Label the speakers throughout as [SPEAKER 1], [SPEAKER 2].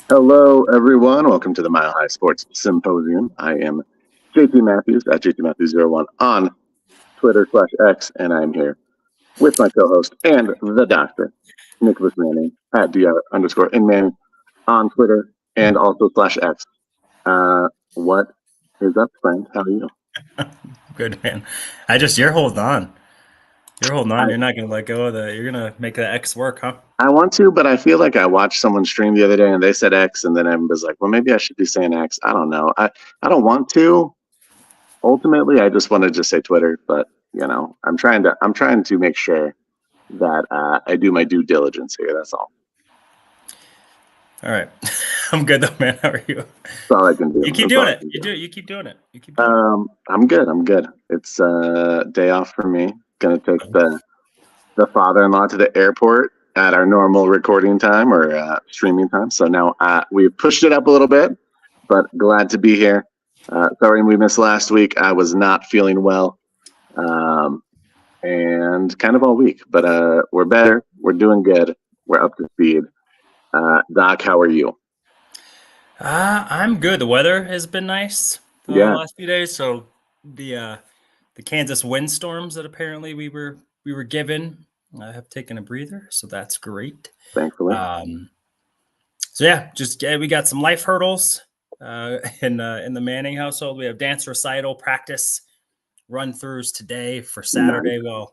[SPEAKER 1] Hello, everyone. Welcome to the Mile High Sports Symposium. I am JT Matthews at JT Matthews01 on Twitter/X, and I'm here with my co-host and the doctor, Nicholas Manning at DR_in on Twitter and also /X. What is up, friend? How are you?
[SPEAKER 2] Good, man. You're holding on. You're holding on.
[SPEAKER 1] I,
[SPEAKER 2] You're not going to let go of you're going to make the X work, huh?
[SPEAKER 1] I want to, but I feel like I watched someone stream the other day and they said X, and then I was like, well, maybe I should be saying X. I don't know. I don't want to. Ultimately, I just want to just say Twitter, but I'm trying to make sure that I do my due diligence here. That's all.
[SPEAKER 2] All right. I'm good, though, man. How are you?
[SPEAKER 1] That's all I can do.
[SPEAKER 2] You keep doing it. You keep doing it. You keep doing it.
[SPEAKER 1] I'm good. I'm good. It's a day off for me. Gonna take the father-in-law to the airport at our normal recording time or streaming time. So now we've pushed it up a little bit, but glad to be here. Sorry we missed last week. I was not feeling well, and kind of all week. But we're better. We're doing good. We're up to speed. Doc, how are you?
[SPEAKER 2] I'm good. The weather has been nice the last few days. So the Kansas windstorms that apparently we were given have taken a breather. So that's great.
[SPEAKER 1] Thankfully.
[SPEAKER 2] So yeah, we got some life hurdles in the Manning household. We have dance recital practice run-throughs today for Saturday.
[SPEAKER 1] Nice.
[SPEAKER 2] Well,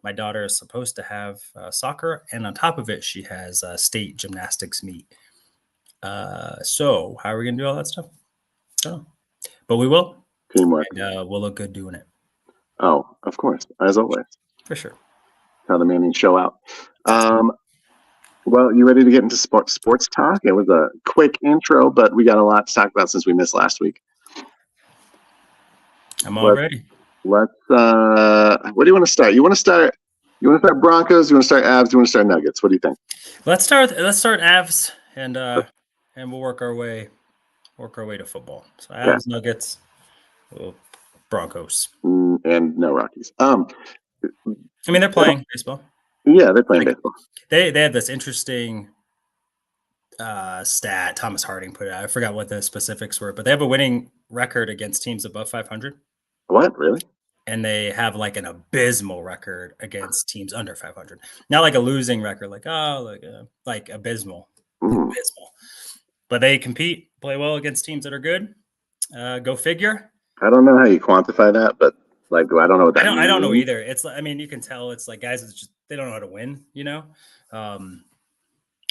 [SPEAKER 2] my daughter is supposed to have soccer, and on top of it, she has a state gymnastics meet. So how are we gonna do all that stuff? Oh, but we will.
[SPEAKER 1] Teamwork.
[SPEAKER 2] And, we'll look good doing it.
[SPEAKER 1] Oh, of course, as always.
[SPEAKER 2] For sure.
[SPEAKER 1] How the Manning show out. Well, you ready to get into sports talk? It was a quick intro, but we got a lot to talk about since we missed last week.
[SPEAKER 2] I'm all ready.
[SPEAKER 1] Let's. What do you want to start? You want to start Broncos? You want to start Avs? You want to start Nuggets? What do you think?
[SPEAKER 2] Let's start Avs, and we'll work our way to football. So Avs, Nuggets, Broncos,
[SPEAKER 1] and no Rockies.
[SPEAKER 2] I mean, they're playing baseball.
[SPEAKER 1] Yeah, they're playing baseball.
[SPEAKER 2] They have this interesting stat Thomas Harding put out. I forgot what the specifics were, but they have a winning record against teams above 500.
[SPEAKER 1] What, really?
[SPEAKER 2] And they have like an abysmal record against teams under 500. Not like a losing record, like abysmal. Abysmal. But they compete, play well against teams that are good. Go figure.
[SPEAKER 1] I don't know how you quantify that, but like I don't know what that means.
[SPEAKER 2] I don't know either. It's I mean, you can tell it's like guys just they don't know how to win,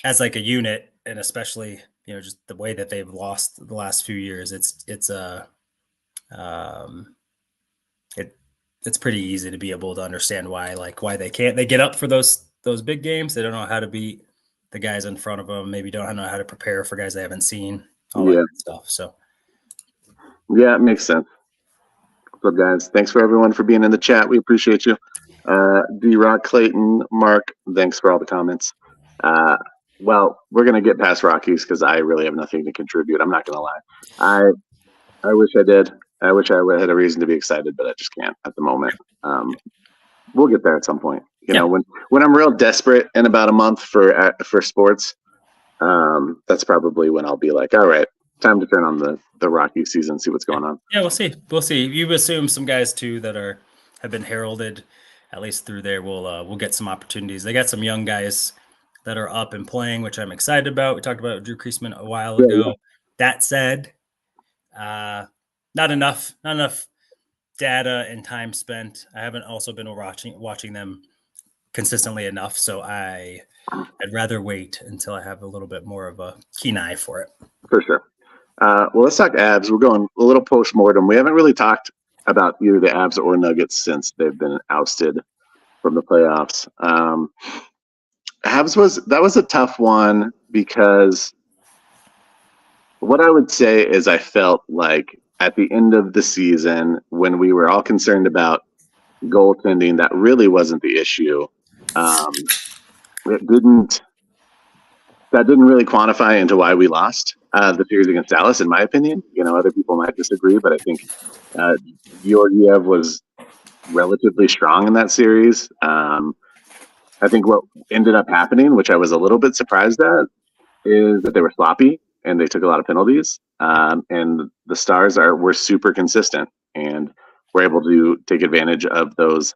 [SPEAKER 2] as like a unit, and especially just the way that they've lost the last few years. It's pretty easy to be able to understand why they can't. They get up for those big games. They don't know how to beat the guys in front of them. Maybe don't know how to prepare for guys they haven't seen. All that stuff. So
[SPEAKER 1] yeah, it makes sense. What's up, guys? Thanks for everyone for being in the chat. We appreciate you. D-Rock, Clayton, Mark, thanks for all the comments. Well, we're going to get past Rockies because I really have nothing to contribute. I'm not going to lie. I wish I did. I wish I had a reason to be excited, but I just can't at the moment. We'll get there at some point. You know, when I'm real desperate in about a month for sports, that's probably when I'll be like, all right, time to turn on the Rocky season, see what's going on.
[SPEAKER 2] Yeah, we'll see. We'll see. You assume some guys too that have been heralded, at least through there. We'll get some opportunities. They got some young guys that are up and playing, which I'm excited about. We talked about Drew Kreisman a while ago. Yeah. That said, not enough data and time spent. I haven't also been watching them consistently enough, so I'd rather wait until I have a little bit more of a keen eye for it.
[SPEAKER 1] For sure. Well, let's talk Avs. We're going a little post-mortem. We haven't really talked about either the Avs or Nuggets since they've been ousted from the playoffs. Avs was a tough one because what I would say is I felt like at the end of the season when we were all concerned about goaltending, that really wasn't the issue. That didn't really quantify into why we lost the series against Dallas, in my opinion. Other people might disagree, but I think Georgiev was relatively strong in that series. I think what ended up happening, which I was a little bit surprised at, is that they were sloppy and they took a lot of penalties. And the Stars were super consistent, and were able to take advantage of those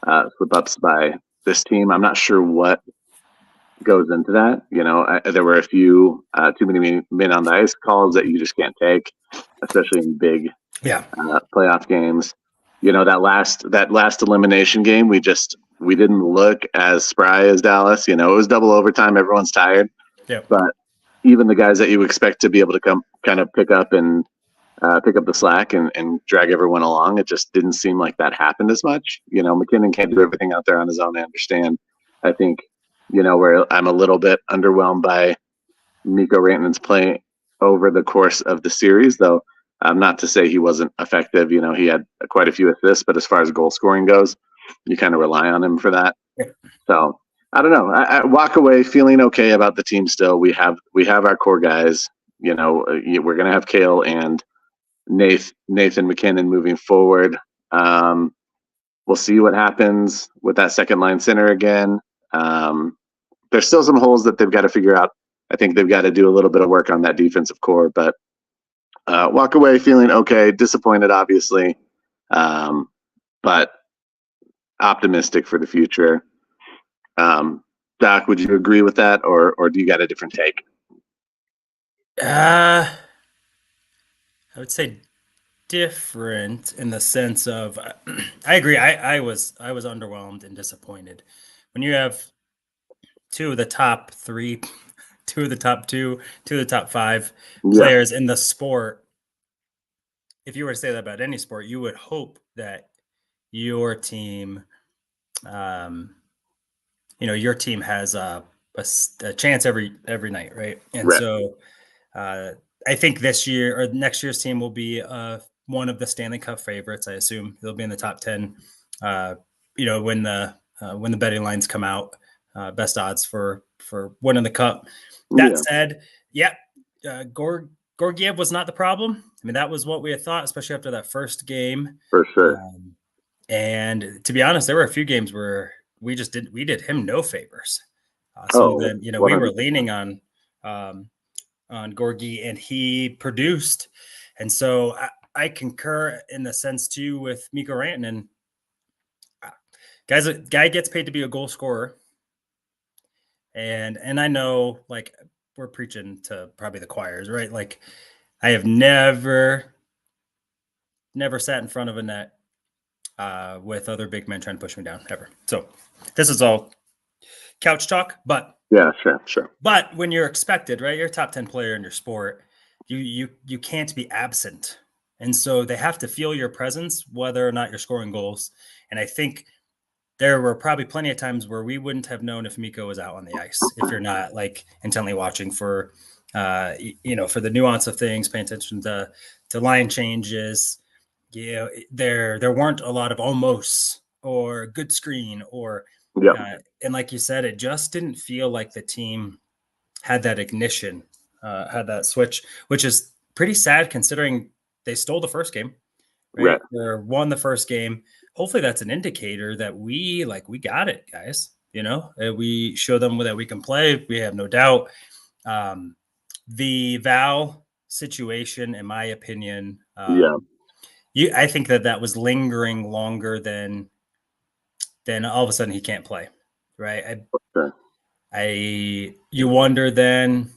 [SPEAKER 1] slip ups by this team. I'm not sure what goes into that. There were a few too many men on the ice calls that you just can't take, especially in big playoff games. That last elimination game, we didn't look as spry as Dallas. It was double overtime. Everyone's tired.
[SPEAKER 2] Yep.
[SPEAKER 1] But even the guys that you expect to be able to come kind of pick up the slack and drag everyone along, it just didn't seem like that happened as much. McKinnon can't do everything out there on his own. I understand. I think, where I'm a little bit underwhelmed by Mikko Rantanen's play over the course of the series, though. Not to say he wasn't effective. He had quite a few assists, but as far as goal scoring goes, you kind of rely on him for that. So I don't know. I walk away feeling okay about the team still. We have our core guys. We're going to have Cale and Nathan McKinnon moving forward. We'll see what happens with that second line center again. There's still some holes that they've got to figure out. I think they've got to do a little bit of work on that defensive core, but walk away feeling okay, disappointed, obviously, but optimistic for the future. Doc, would you agree with that, or do you got a different take?
[SPEAKER 2] I would say different in the sense of I agree. I was underwhelmed and disappointed when you have two of the top three, two of the top two of the top five players in the sport. If you were to say that about any sport, you would hope that your team, your team has a chance every night, right? And so I think this year or next year's team will be one of the Stanley Cup favorites. I assume they'll be in the top 10. When the betting lines come out, best odds for winning the cup. That said, Gorgiev was not the problem. I mean, that was what we had thought, especially after that first game.
[SPEAKER 1] For sure.
[SPEAKER 2] And to be honest, there were a few games where we did him no favors. Then, we were leaning on Gorgie, and he produced. And so I concur in the sense too with Mikko Rantanen. Guy gets paid to be a goal scorer. And I know, like, we're preaching to probably the choirs, right? Like, I have never sat in front of a net with other big men trying to push me down, ever. So this is all couch talk, but
[SPEAKER 1] yeah, sure.
[SPEAKER 2] But when you're expected, right, you're a top 10 player in your sport, you can't be absent. And so they have to feel your presence, whether or not you're scoring goals. And I think there were probably plenty of times where we wouldn't have known if Mikko was out on the ice if you're not like intently watching for, for the nuance of things, paying attention to line changes. There weren't a lot of almost or good screen or, and like you said, it just didn't feel like the team had that ignition, had that switch, which is pretty sad considering they stole the first game, right? Or won the first game. Hopefully that's an indicator that we got it, guys. We show them that we can play. We have no doubt. The Val situation, in my opinion, I think that was lingering longer than all of a sudden he can't play, right? You wonder then,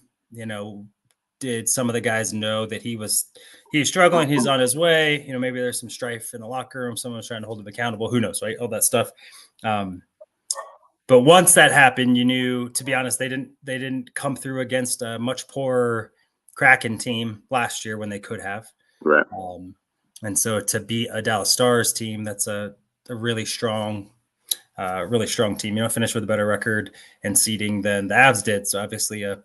[SPEAKER 2] did some of the guys know that he's struggling, he's on his way, maybe there's some strife in the locker room, someone's trying to hold him accountable, who knows, right? All that stuff. But once that happened, you knew, to be honest, they didn't come through against a much poorer Kraken team last year when they could have.
[SPEAKER 1] Right.
[SPEAKER 2] And so to beat a Dallas Stars team, that's a really strong team, finish with a better record and seeding than the Avs did. So obviously a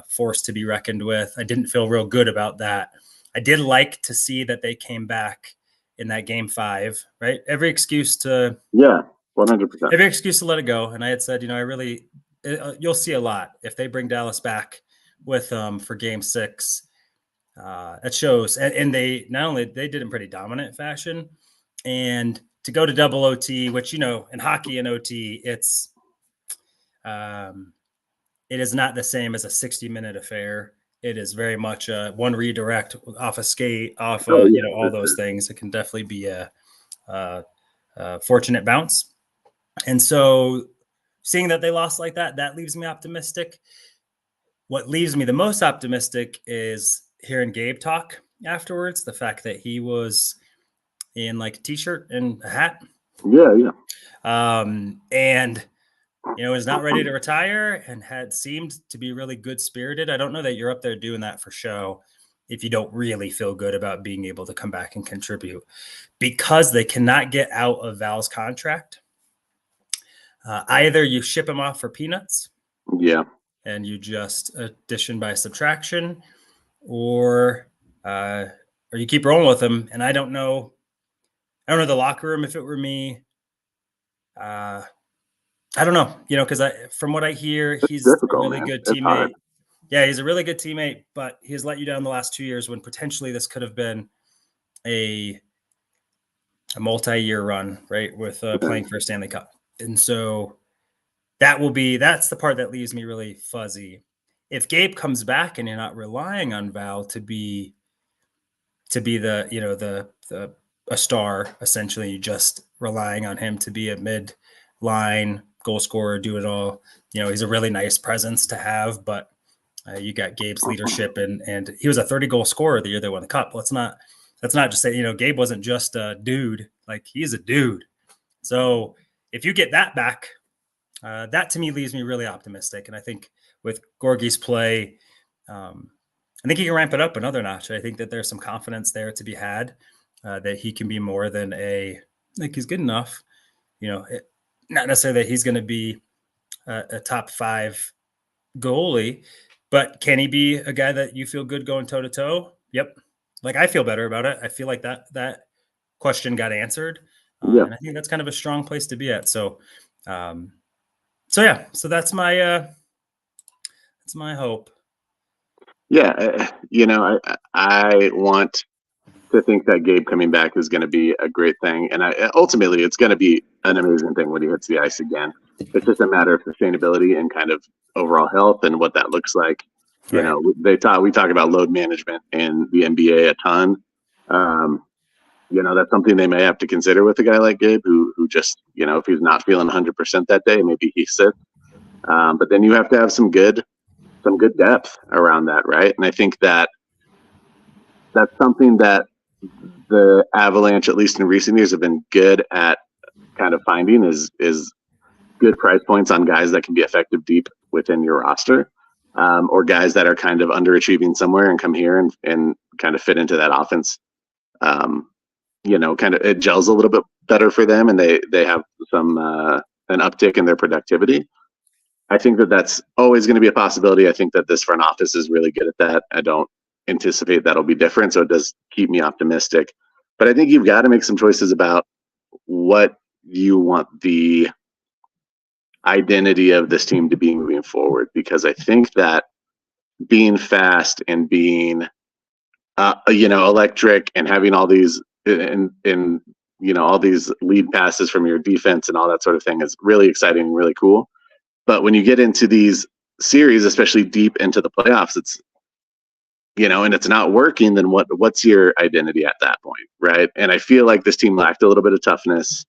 [SPEAKER 2] force to be reckoned with. I didn't feel real good about that. I did like to see that they came back in that game 5, right? Every excuse to
[SPEAKER 1] 100%.
[SPEAKER 2] Every excuse to let it go. And I had said, you'll see a lot if they bring Dallas back with for game 6. It shows, and they not only they did in pretty dominant fashion, and to go to double OT, which in hockey and OT, it is not the same as a 60-minute affair. it is very much one redirect off a skate, off
[SPEAKER 1] Yeah,
[SPEAKER 2] all those things. It can definitely be a fortunate bounce. And so seeing that they lost like that, that leaves me optimistic. What leaves me the most optimistic is hearing Gabe talk afterwards. The fact that he was in like a t-shirt and a hat.
[SPEAKER 1] yeah.
[SPEAKER 2] And is not ready to retire and had seemed to be really good spirited. I don't know that you're up there doing that for show if you don't really feel good about being able to come back and contribute, because they cannot get out of Val's contract. Either you ship him off for peanuts,
[SPEAKER 1] Yeah,
[SPEAKER 2] and you just addition by subtraction, or you keep rolling with him. And I don't know the locker room. If it were me, I don't know, because from what I hear, he's
[SPEAKER 1] difficult,
[SPEAKER 2] a really
[SPEAKER 1] man.
[SPEAKER 2] good
[SPEAKER 1] It's hard.
[SPEAKER 2] teammate. Yeah, he's a really good teammate, but he has let you down the last 2 years when potentially this could have been a multi-year run, right, with playing for a Stanley Cup. And so that's the part that leaves me really fuzzy. If Gabe comes back and you're not relying on Val to be the a star, essentially, you just relying on him to be a mid-line goal scorer, do it all. He's a really nice presence to have, but you got Gabe's leadership, and he was a 30-goal scorer the year they won the cup. Let's not just say, Gabe wasn't just a dude. Like, he's a dude. So if you get that back, that to me leaves me really optimistic. And I think with Gorgie's play, I think he can ramp it up another notch. I think that there's some confidence there to be had, that he can be more than he's good enough. Not necessarily that he's going to be a top 5 goalie, but can he be a guy that you feel good going toe to toe? Yep. Like, I feel better about it. I feel like that question got answered.
[SPEAKER 1] Yeah.
[SPEAKER 2] And I think that's kind of a strong place to be at. So that's my hope.
[SPEAKER 1] Yeah. I want to think that Gabe coming back is going to be a great thing. And ultimately, it's going to be an amazing thing when he hits the ice again. It's just a matter of sustainability and kind of overall health and what that looks like.
[SPEAKER 2] Right.
[SPEAKER 1] We talk about load management in the NBA a ton. That's something they may have to consider with a guy like Gabe, who just, if he's not feeling 100% that day, maybe he sits. But then you have to have some good depth around that, right? And I think that's something that the Avalanche, at least in recent years, have been good at kind of finding is good price points on guys that can be effective deep within your roster, or guys that are kind of underachieving somewhere and come here and kind of fit into that offense. Kind of it gels a little bit better for them, and they have some an uptick in their productivity. I think that's always going to be a possibility. I think that this front office is really good at that. I don't anticipate that'll be different, so it does keep me optimistic. But I think you've got to make some choices about what you want the identity of this team to be moving forward, because I think that being fast and being electric and having all these all these lead passes from your defense and all that sort of thing is really exciting and really cool. But when you get into these series, especially deep into the playoffs, it's and it's not working, then what's your identity at that point, right? And I feel like this team lacked a little bit of toughness.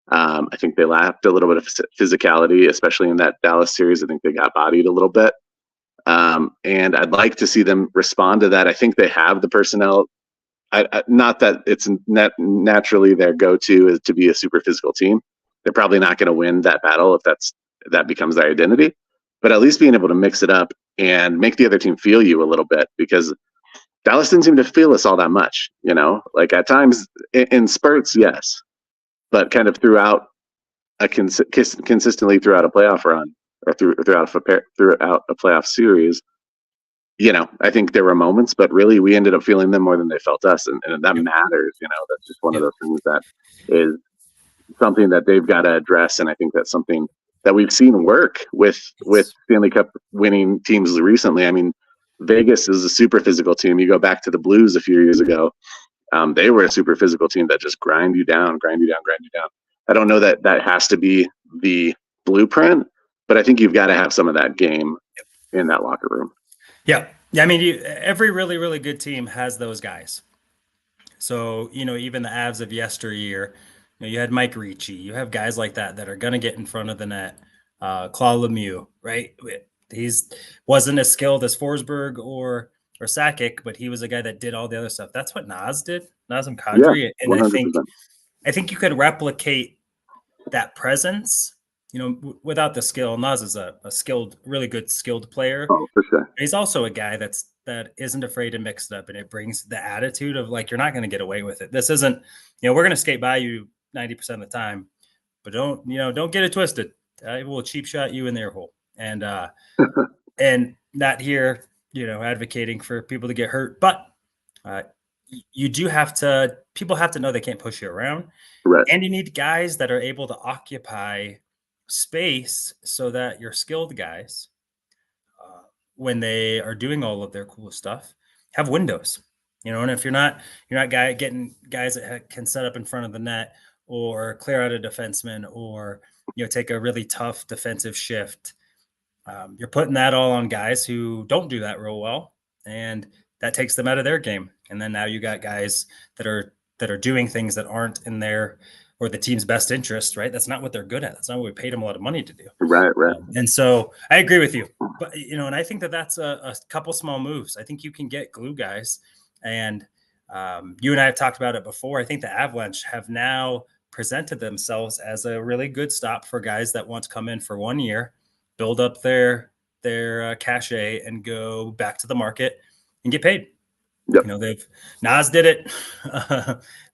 [SPEAKER 1] I think they lacked a little bit of physicality, especially in that Dallas series. I think they got bodied a little bit. And I'd like to see them respond to that. I think they have the personnel. Not that it's naturally their go-to is to be a super physical team. They're probably not going to win that battle if that becomes their identity. But at least being able to mix it up and make the other team feel you a little bit, because Dallas didn't seem to feel us all that much. Like at times in spurts, yes, but kind of throughout consistently throughout a playoff run or throughout a playoff series. I think there were moments, but really we ended up feeling them more than they felt us, and that matters. That's just one of those things that is something that they've got to address, and I think that's something that we've seen work with Stanley Cup winning teams recently. I mean, Vegas is a super physical team. You go back to the Blues a few years ago, they were a super physical team that just grind you down. I don't know that has to be the blueprint, but I think you've got to have some of that game in that locker room.
[SPEAKER 2] Yeah. Yeah, I mean, every really, really good team has those guys. So, even the Avs of yesteryear, you had Mike Ricci, you have guys like that that are going to get in front of the net. Claude Lemieux, right? He's wasn't as skilled as Forsberg or Sakic, but he was a guy that did all the other stuff. That's what Nas did, Nazem
[SPEAKER 1] Yeah,
[SPEAKER 2] Kadri, and I think
[SPEAKER 1] 100%.
[SPEAKER 2] you could replicate that presence, without the skill. Nas is a skilled, really good skilled player.
[SPEAKER 1] Oh, for sure.
[SPEAKER 2] He's also a guy that isn't afraid to mix it up, and it brings the attitude of like, you're not going to get away with it. This isn't, we're going to skate by you 90% of the time, but don't get it twisted. I will cheap shot you in their hole, and not here, advocating for people to get hurt, but uh, you do have to. People have to know they can't push you around,
[SPEAKER 1] Right.
[SPEAKER 2] and you need guys that are able to occupy space so that your skilled guys, when they are doing all of their cool stuff, have windows. And if you're not getting guys that can set up in front of the net or clear out a defenseman or take a really tough defensive shift. You're putting that all on guys who don't do that real well, and that takes them out of their game. And then now you got guys that are doing things that aren't in their or the team's best interest, right? That's not what they're good at. That's not what we paid them a lot of money to do.
[SPEAKER 1] Right.
[SPEAKER 2] And so I agree with you, but and I think that's a couple small moves. I think you can get glue guys, and you and I have talked about it before. I think the Avalanche have now presented themselves as a really good stop for guys that want to come in for 1 year, build up their cachet, and go back to the market and get paid.
[SPEAKER 1] Yep.
[SPEAKER 2] They've Nas did it.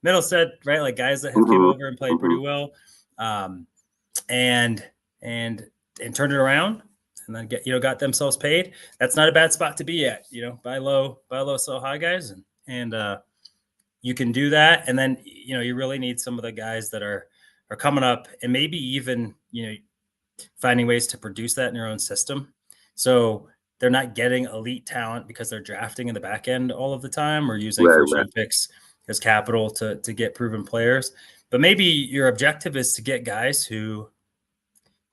[SPEAKER 2] Middle said, right, like guys that have came over and played pretty well, and turned it around, and then got themselves paid. That's not a bad spot to be at. Buy low, sell high, guys, and you can do that. And then you really need some of the guys that are coming up, and maybe even finding ways to produce that in your own system. So they're not getting elite talent because they're drafting in the back end all of the time or using first round picks as capital to get proven players. But maybe your objective is to get guys who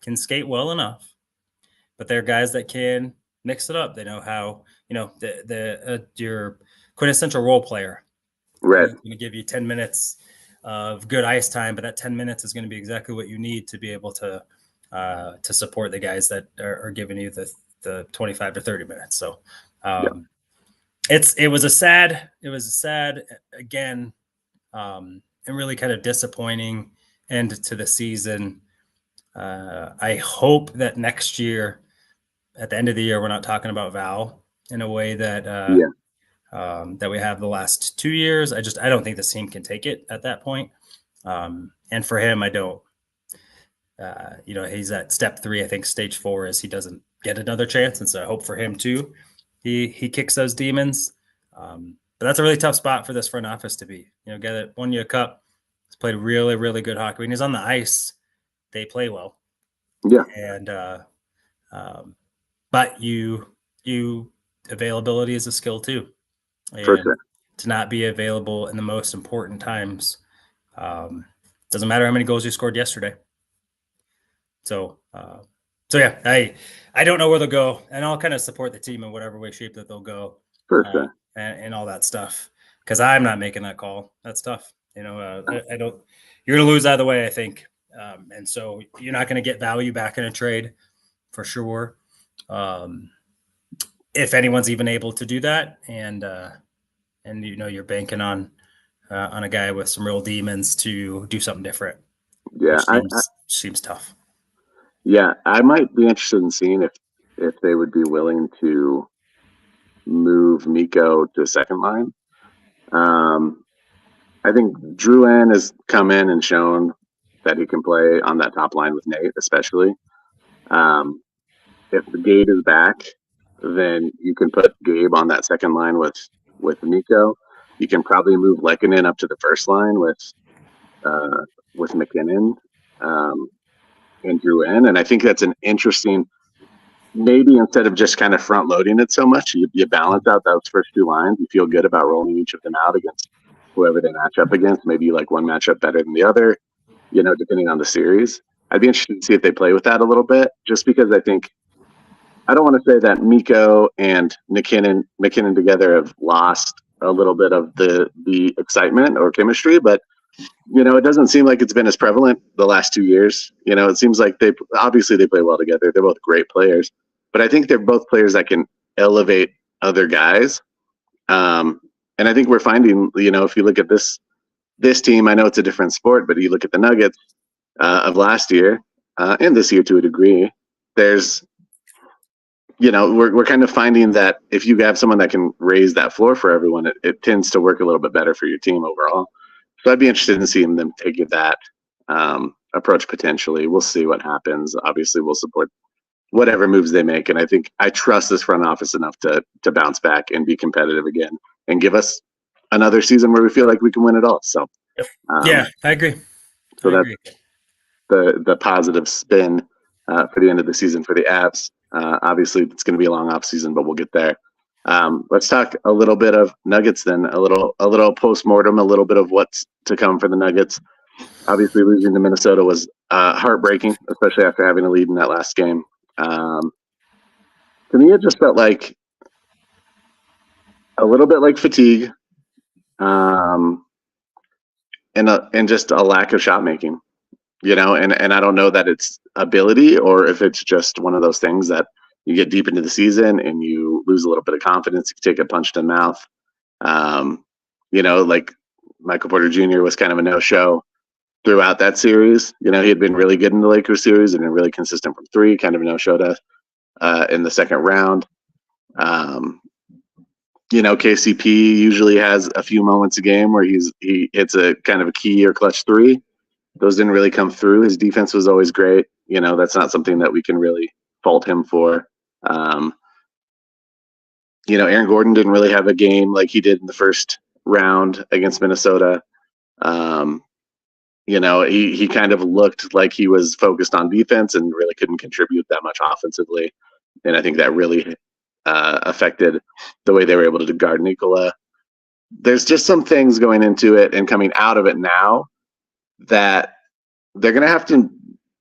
[SPEAKER 2] can skate well enough, but they're guys that can mix it up. They know how, your quintessential role player.
[SPEAKER 1] Right.
[SPEAKER 2] Going to give you 10 minutes of good ice time, but that 10 minutes is going to be exactly what you need to be able to support the guys that are giving you the 25 to 30 minutes. So it was a sad again, and really kind of disappointing end to the season. I hope that next year, at the end of the year, we're not talking about Val in a way that that we have the last 2 years. I don't think the team can take it at that point. And for him, I don't. He's at step 3. I think stage 4 is he doesn't get another chance, and so I hope for him too. He kicks those demons. But that's a really tough spot for this front office to be. Guy that won you a cup, has played really, really good hockey. When he's on the ice, they play well.
[SPEAKER 1] Yeah.
[SPEAKER 2] And but you availability is a skill too. And
[SPEAKER 1] for sure.
[SPEAKER 2] To not be available in the most important times, doesn't matter how many goals you scored yesterday. So yeah, I don't know where they'll go, and I'll kind of support the team in whatever way, shape that they'll go,
[SPEAKER 1] for sure,
[SPEAKER 2] and all that stuff, because I'm not making that call. That's tough. I don't. You're going to lose either way, I think, and so you're not going to get value back in a trade, for sure. If anyone's even able to do that, and you're banking on a guy with some real demons to do something different.
[SPEAKER 1] Yeah,
[SPEAKER 2] seems tough.
[SPEAKER 1] Yeah, I might be interested in seeing if they would be willing to move Mikko to second line. I think Drouin has come in and shown that he can play on that top line with Nate, especially. If the Gabe is back, then you can put Gabe on that second line with Mikko. You can probably move Lehkonen up to the first line with McKinnon. And Drouin, and I think that's an interesting. Maybe instead of just kind of front loading it so much, you balance out those first 2 lines. You feel good about rolling each of them out against whoever they match up against. Maybe you like one matchup better than the other, depending on the series. I'd be interested to see if they play with that a little bit, just because I think I don't want to say that Miko and McKinnon together have lost a little bit of the excitement or chemistry, but it doesn't seem like it's been as prevalent the last 2 years. It seems like they play well together. They're both great players, but I think they're both players that can elevate other guys. And I think we're finding, if you look at this team, I know it's a different sport, but you look at the Nuggets of last year and this year to a degree. There's, we're kind of finding that if you have someone that can raise that floor for everyone, it tends to work a little bit better for your team overall. So I'd be interested in seeing them take that approach potentially. We'll see what happens. Obviously, we'll support whatever moves they make, and I trust this front office enough to bounce back and be competitive again and give us another season where we feel like we can win it all. So
[SPEAKER 2] yeah, I agree.
[SPEAKER 1] So that's the positive spin for the end of the season for the Avs. Obviously, it's going to be a long off season, but we'll get there. Let's talk a little bit of Nuggets then. A little postmortem, a little bit of what's to come for the Nuggets. Obviously, losing to Minnesota was heartbreaking, especially after having a lead in that last game. To me, it just felt like a little bit like fatigue, and just a lack of shot making. And I don't know that it's ability or if it's just one of those things that you get deep into the season and you lose a little bit of confidence. You take a punch to the mouth. Like Michael Porter Jr. was kind of a no-show throughout that series. He had been really good in the Lakers series and been really consistent from three, kind of a no-show to in the second round. KCP usually has a few moments a game where he hits a kind of a key or clutch three. Those didn't really come through. His defense was always great. That's not something that we can really fault him for. Aaron Gordon didn't really have a game like he did in the first round against Minnesota. He kind of looked like he was focused on defense and really couldn't contribute that much offensively. And I think that really affected the way they were able to guard Nikola. There's just some things going into it and coming out of it now that they're going to have to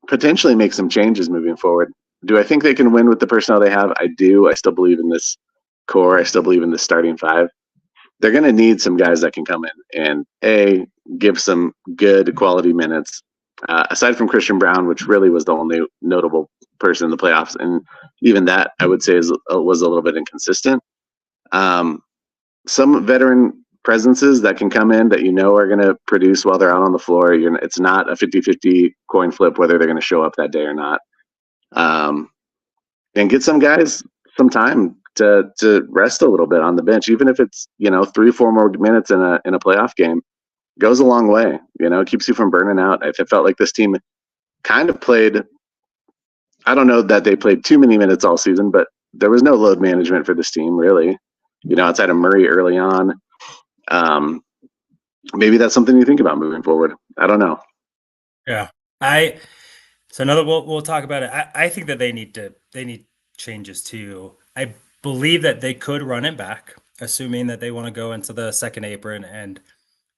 [SPEAKER 1] potentially make some changes moving forward. Do I think they can win with the personnel they have? I do. I still believe in this core. I still believe in the starting five. They're going to need some guys that can come in and give some good quality minutes. Aside from Christian Brown, which really was the only notable person in the playoffs, and even that I would say was a little bit inconsistent. Some veteran presences that can come in that are going to produce while they're out on the floor. It's not a 50-50 coin flip whether they're going to show up that day or not. And get some guys some time to rest a little bit on the bench, even if it's 3-4 more minutes in a playoff game, goes a long way. It keeps you from burning out. I felt like this team kind of played. I don't know that they played too many minutes all season, but there was no load management for this team really. Outside of Murray early on. Maybe that's something you think about moving forward. I don't know.
[SPEAKER 2] Yeah, we'll talk about it. I think that they need changes too. I believe that they could run it back, assuming that they want to go into the second apron and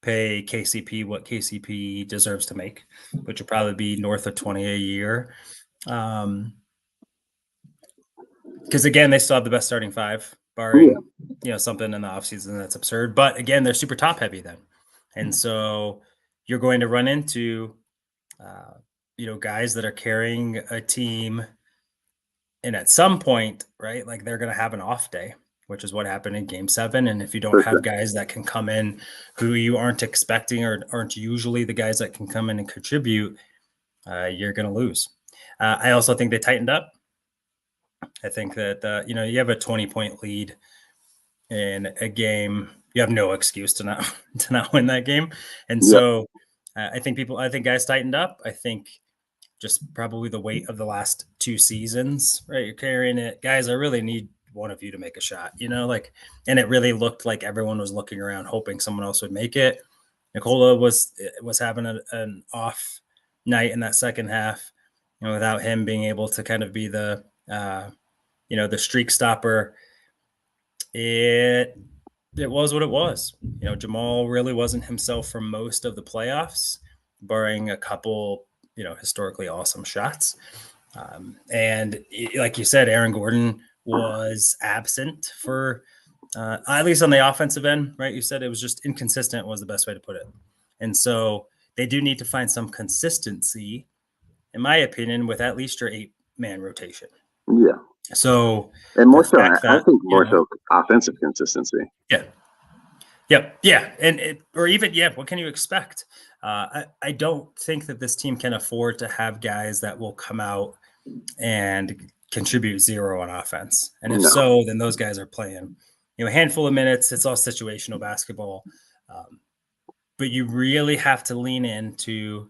[SPEAKER 2] pay KCP what KCP deserves to make, which would probably be north of 20 a year. Because again, they still have the best starting five, barring something in the offseason that's absurd. But again, they're super top heavy then, and so you're going to run into guys that are carrying a team, and at some point, right, like they're going to have an off day, which is what happened in Game 7. And if you don't have guys that can come in who you aren't expecting or aren't usually the guys that can come in and contribute, you're going to lose. I also think they tightened up. I think that, you have a 20-point lead in a game. You have no excuse to not win that game. And so I think guys tightened up. I think just probably the weight of the last 2 seasons, right? You're carrying it. Guys, I really need one of you to make a shot, and it really looked like everyone was looking around hoping someone else would make it. Nikola was having an off night in that second half, without him being able to kind of be the the streak stopper. It was what it was. Jamal really wasn't himself for most of the playoffs, barring a couple historically awesome shots. And like you said, Aaron Gordon was absent for at least on the offensive end, right? You said it was just inconsistent was the best way to put it. And so they do need to find some consistency, in my opinion, with at least your 8-man rotation.
[SPEAKER 1] Yeah.
[SPEAKER 2] So
[SPEAKER 1] and more so,
[SPEAKER 2] fact
[SPEAKER 1] I
[SPEAKER 2] that,
[SPEAKER 1] think more so offensive consistency.
[SPEAKER 2] Yeah. Yep. Yeah. And or even, what can you expect? I don't think that this team can afford to have guys that will come out and contribute 0 on offense. And if
[SPEAKER 1] No.
[SPEAKER 2] so, then those guys are playing, a handful of minutes. It's all situational basketball. But you really have to lean into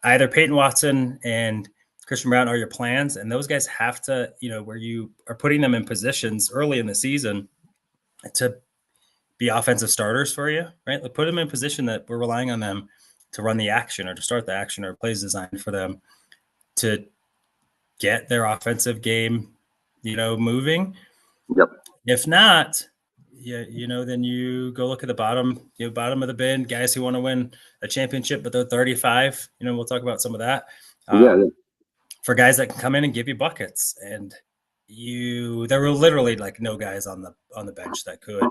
[SPEAKER 2] either Peyton Watson and Christian Brown are your plans. And those guys have to, where you are putting them in positions early in the season to be offensive starters for you, right? Like put them in position that we're relying on them to run the action or to start the action or plays designed for them to get their offensive game, moving.
[SPEAKER 1] Yep.
[SPEAKER 2] If not, then you go look at the bottom of the bin, guys who want to win a championship, but they're 35. We'll talk about some of that. For guys that can come in and give you buckets, and there were literally like no guys on the bench that could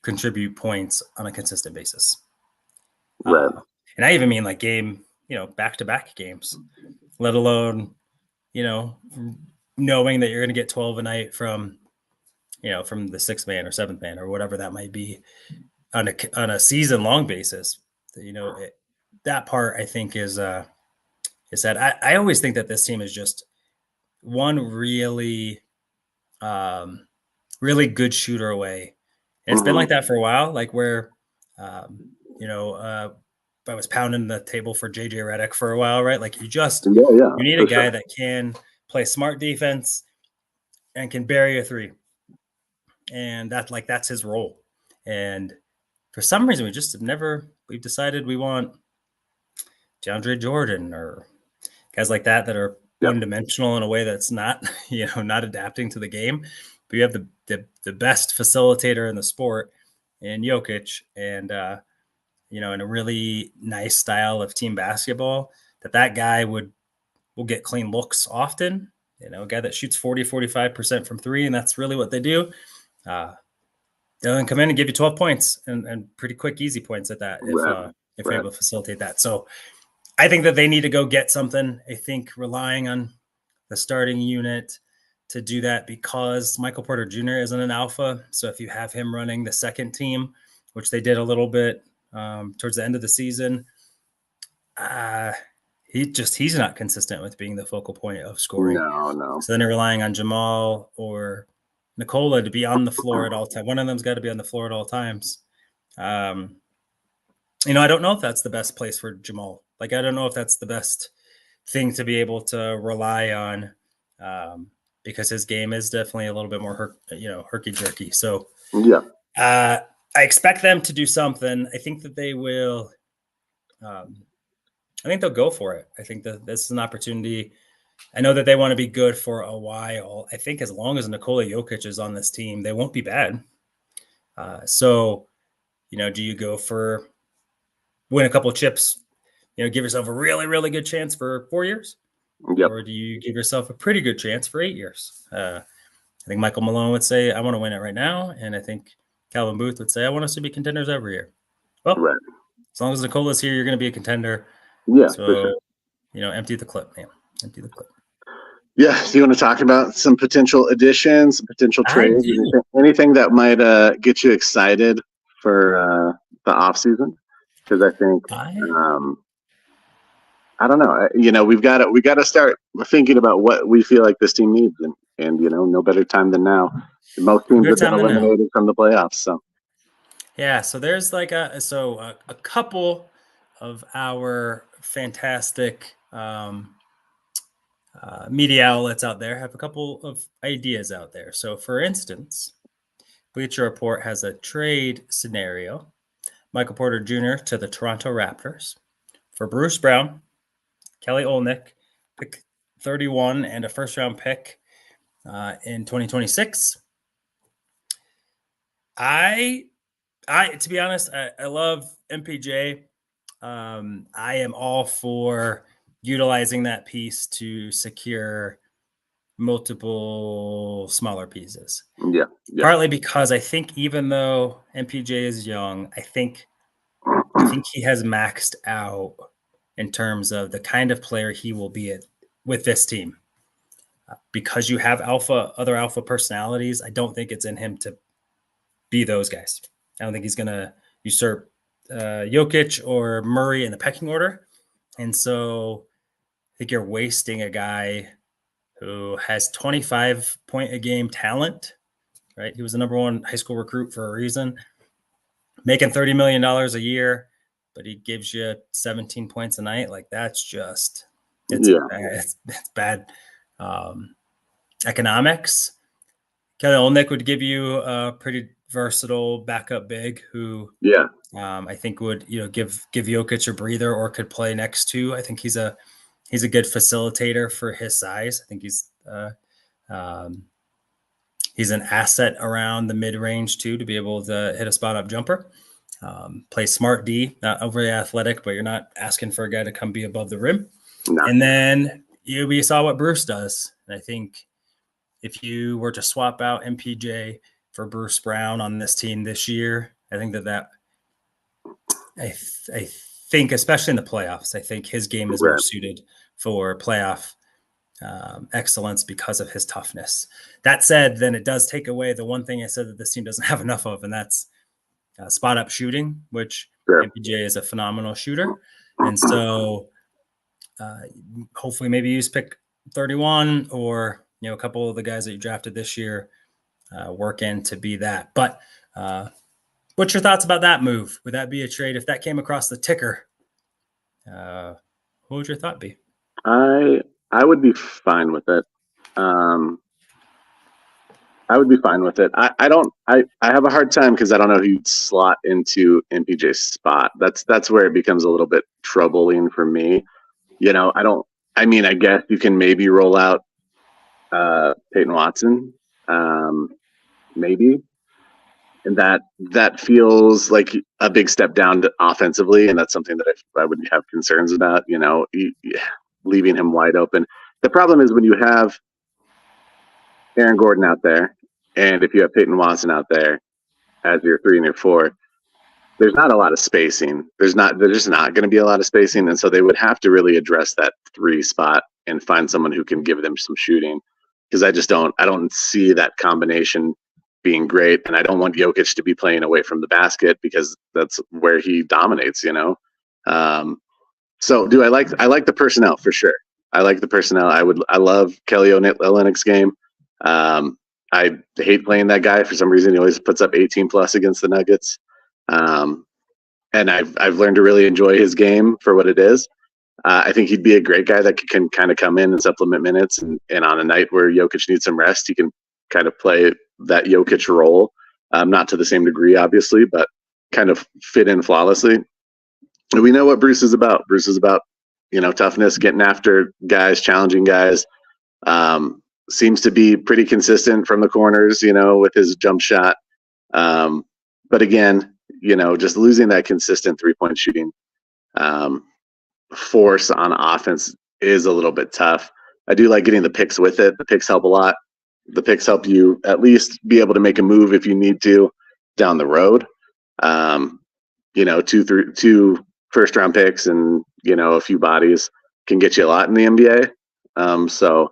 [SPEAKER 2] contribute points on a consistent basis.
[SPEAKER 1] Right.
[SPEAKER 2] And I even mean like game, back-to-back games, let alone, knowing that you're going to get 12 a night from the 6th man or 7th man or whatever that might be on a season long basis. That part I think is that I always think that this team is just one really, really good shooter away. And it's been like that for a while, like where, I was pounding the table for JJ Redick for a while, right? Like you need a guy that can play smart defense and can bury a 3. And that's his role. And for some reason, we've decided we want DeAndre Jordan or guys like that are one-dimensional in a way that's not, not adapting to the game. But you have the best facilitator in the sport in Jokic, and in a really nice style of team basketball, that guy will get clean looks often. A guy that shoots 40-45% from 3, and that's really what they do. They'll come in and give you 12 points and pretty quick, easy points at that if you're able to facilitate that. So I think that they need to go get something. I think relying on the starting unit to do that, because Michael Porter Jr. isn't an alpha. So if you have him running the second team, which they did a little bit towards the end of the season, he's not consistent with being the focal point of scoring.
[SPEAKER 1] No.
[SPEAKER 2] So then they're relying on Jamal or Nikola to be on the floor at all times. One of them's got to be on the floor at all times. I don't know if that's the best place for Jamal. Like, I don't know if that's the best thing to be able to rely on, because his game is definitely a little bit more, herky-jerky. So I expect them to do something. I think that they will. I think they'll go for it. I think that this is an opportunity. I know that they want to be good for a while. I think as long as Nikola Jokic is on this team, they won't be bad. So, do you go for win a couple chips, give yourself a really, really good chance for 4 years? Or do you give yourself a pretty good chance for 8 years? I think Michael Malone would say, I want to win it right now. And I think Calvin Booth would say, I want us to be contenders every year. Well, as long as Nikola's here, you're going to be a contender.
[SPEAKER 1] Yeah.
[SPEAKER 2] So, empty the clip, man. Empty the clip.
[SPEAKER 1] Yeah. Do you want to talk about some potential additions, potential trades, anything that might get you excited for the off season? Because I think I don't know. We got to start thinking about what we feel like this team needs, and no better time than now. Most teams have been eliminated from the playoffs, so.
[SPEAKER 2] Yeah, so there's like a couple of our fantastic media outlets out there have a couple of ideas out there. So, for instance, Bleacher Report has a trade scenario: Michael Porter Jr. to the Toronto Raptors for Bruce Brown, Kelly Olynyk, pick 31, and a first-round pick in 2026. To be honest, I love MPJ. I am all for utilizing that piece to secure multiple smaller pieces.
[SPEAKER 1] Yeah.
[SPEAKER 2] Partly because I think even though MPJ is young, I think he has maxed out in terms of the kind of player he will be with this team. Because you have other alpha personalities, I don't think it's in him to be those guys. I don't think he's going to usurp Jokic or Murray in the pecking order. And so I think you're wasting a guy who has 25-point-a-game talent, right? He was the number one high school recruit for a reason, making $30 million a year, but he gives you 17 points a night. Like, that's just, it's bad economics. Kelly Olynyk would give you a pretty versatile backup big who I think would give Jokic a breather or could play next to. I think he's a good facilitator for his size. I think he's an asset around the mid range too, to be able to hit a spot up jumper. Play smart D, not overly athletic, but you're not asking for a guy to come be above the rim.
[SPEAKER 1] No.
[SPEAKER 2] And then we saw what Bruce does, and I think if you were to swap out MPJ for Bruce Brown on this team this year, I think I think, especially in the playoffs, I think his game is more suited for playoff excellence because of his toughness. That said, then it does take away the one thing I said that this team doesn't have enough of, and that's spot up shooting, which MPJ is a phenomenal shooter. And so hopefully maybe you pick 31 or a couple of the guys that you drafted this year work in to be that. But what's your thoughts about that move? Would that be a trade if that came across the ticker? What would your thought be?
[SPEAKER 1] I would be fine with it. I would be fine with it. I have a hard time because I don't know who you'd slot into MPJ's spot. That's where it becomes a little bit troubling for me. I guess you can maybe roll out Peyton Watson, maybe. And that feels like a big step down offensively, and that's something that I would have concerns about, leaving him wide open. The problem is when you have Aaron Gordon out there, and if you have Peyton Watson out there as your 3 and your 4, there's not a lot of spacing. There's just not going to be a lot of spacing, and so they would have to really address that 3 spot and find someone who can give them some shooting, because I don't see that combination being great, and I don't want Jokic to be playing away from the basket because that's where he dominates, So I like the personnel for sure. I like the personnel. I love Kelly Olynyk's game. I hate playing that guy for some reason. He always puts up 18 plus against the Nuggets. And I've learned to really enjoy his game for what it is. I think he'd be a great guy that can kind of come in and supplement minutes, and on a night where Jokic needs some rest, he can kind of play that Jokic role, not to the same degree, obviously, but kind of fit in flawlessly. And we know what Bruce is about. Bruce is about, toughness, getting after guys, challenging guys. Seems to be pretty consistent from the corners, with his jump shot. But again, just losing that consistent 3-point shooting force on offense is a little bit tough. I do like getting the picks with it. The picks help a lot. The picks help you at least be able to make a move if you need to down the road. 2 first-round picks and, a few bodies can get you a lot in the NBA. So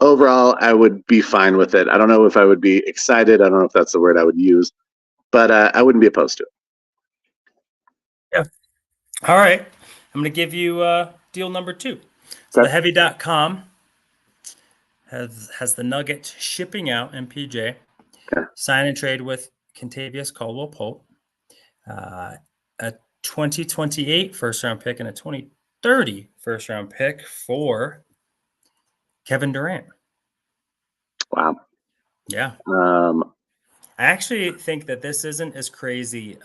[SPEAKER 1] overall, I would be fine with it. I don't know if I would be excited. I don't know if that's the word I would use, but I wouldn't be opposed to it.
[SPEAKER 2] Yeah. All right. I'm going to give you deal number 2. So theheavy.com has the Nuggets shipping out MPJ, sign and trade with Kentavious Caldwell-Pope, a 2028 first-round pick and a 2030 first-round pick for Kevin Durant.
[SPEAKER 1] Wow.
[SPEAKER 2] Yeah. I actually think that this isn't as crazy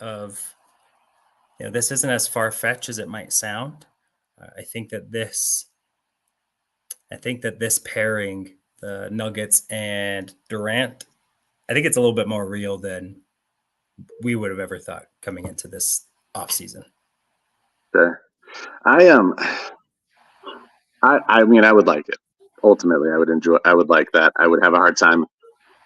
[SPEAKER 2] this isn't as far-fetched as it might sound. I think that this pairing, the Nuggets and Durant, I think it's a little bit more real than we would have ever thought coming into this offseason.
[SPEAKER 1] Sure. I mean, I would like it. Ultimately, I would like that. I would have a hard time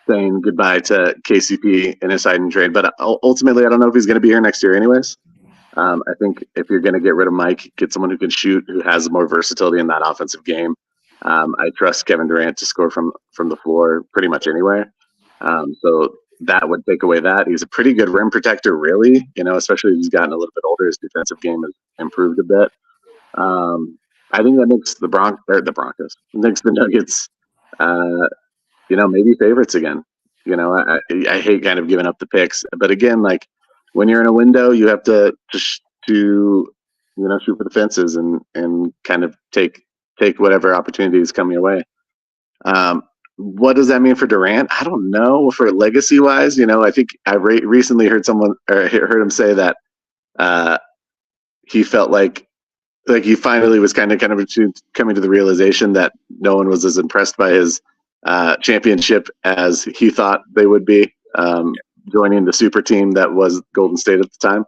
[SPEAKER 1] saying goodbye to KCP in a signing trade, but ultimately, I don't know if he's going to be here next year, anyways. I think if you're going to get rid of Mike, get someone who can shoot, who has more versatility in that offensive game. I trust Kevin Durant to score from the floor pretty much anywhere. So that would take away that. He's a pretty good rim protector, really. Especially as he's gotten a little bit older, his defensive game has improved a bit. I think that makes the Broncos makes the Nuggets, maybe favorites again. I hate kind of giving up the picks, but again, like when you're in a window, you have to shoot for the fences and kind of take whatever opportunities come your way. What does that mean for Durant? I don't know. For legacy wise, I think I recently heard heard him say that he felt like he finally was kind of coming to the realization that no one was as impressed by his championship as he thought they would be, joining the super team that was Golden State at the time.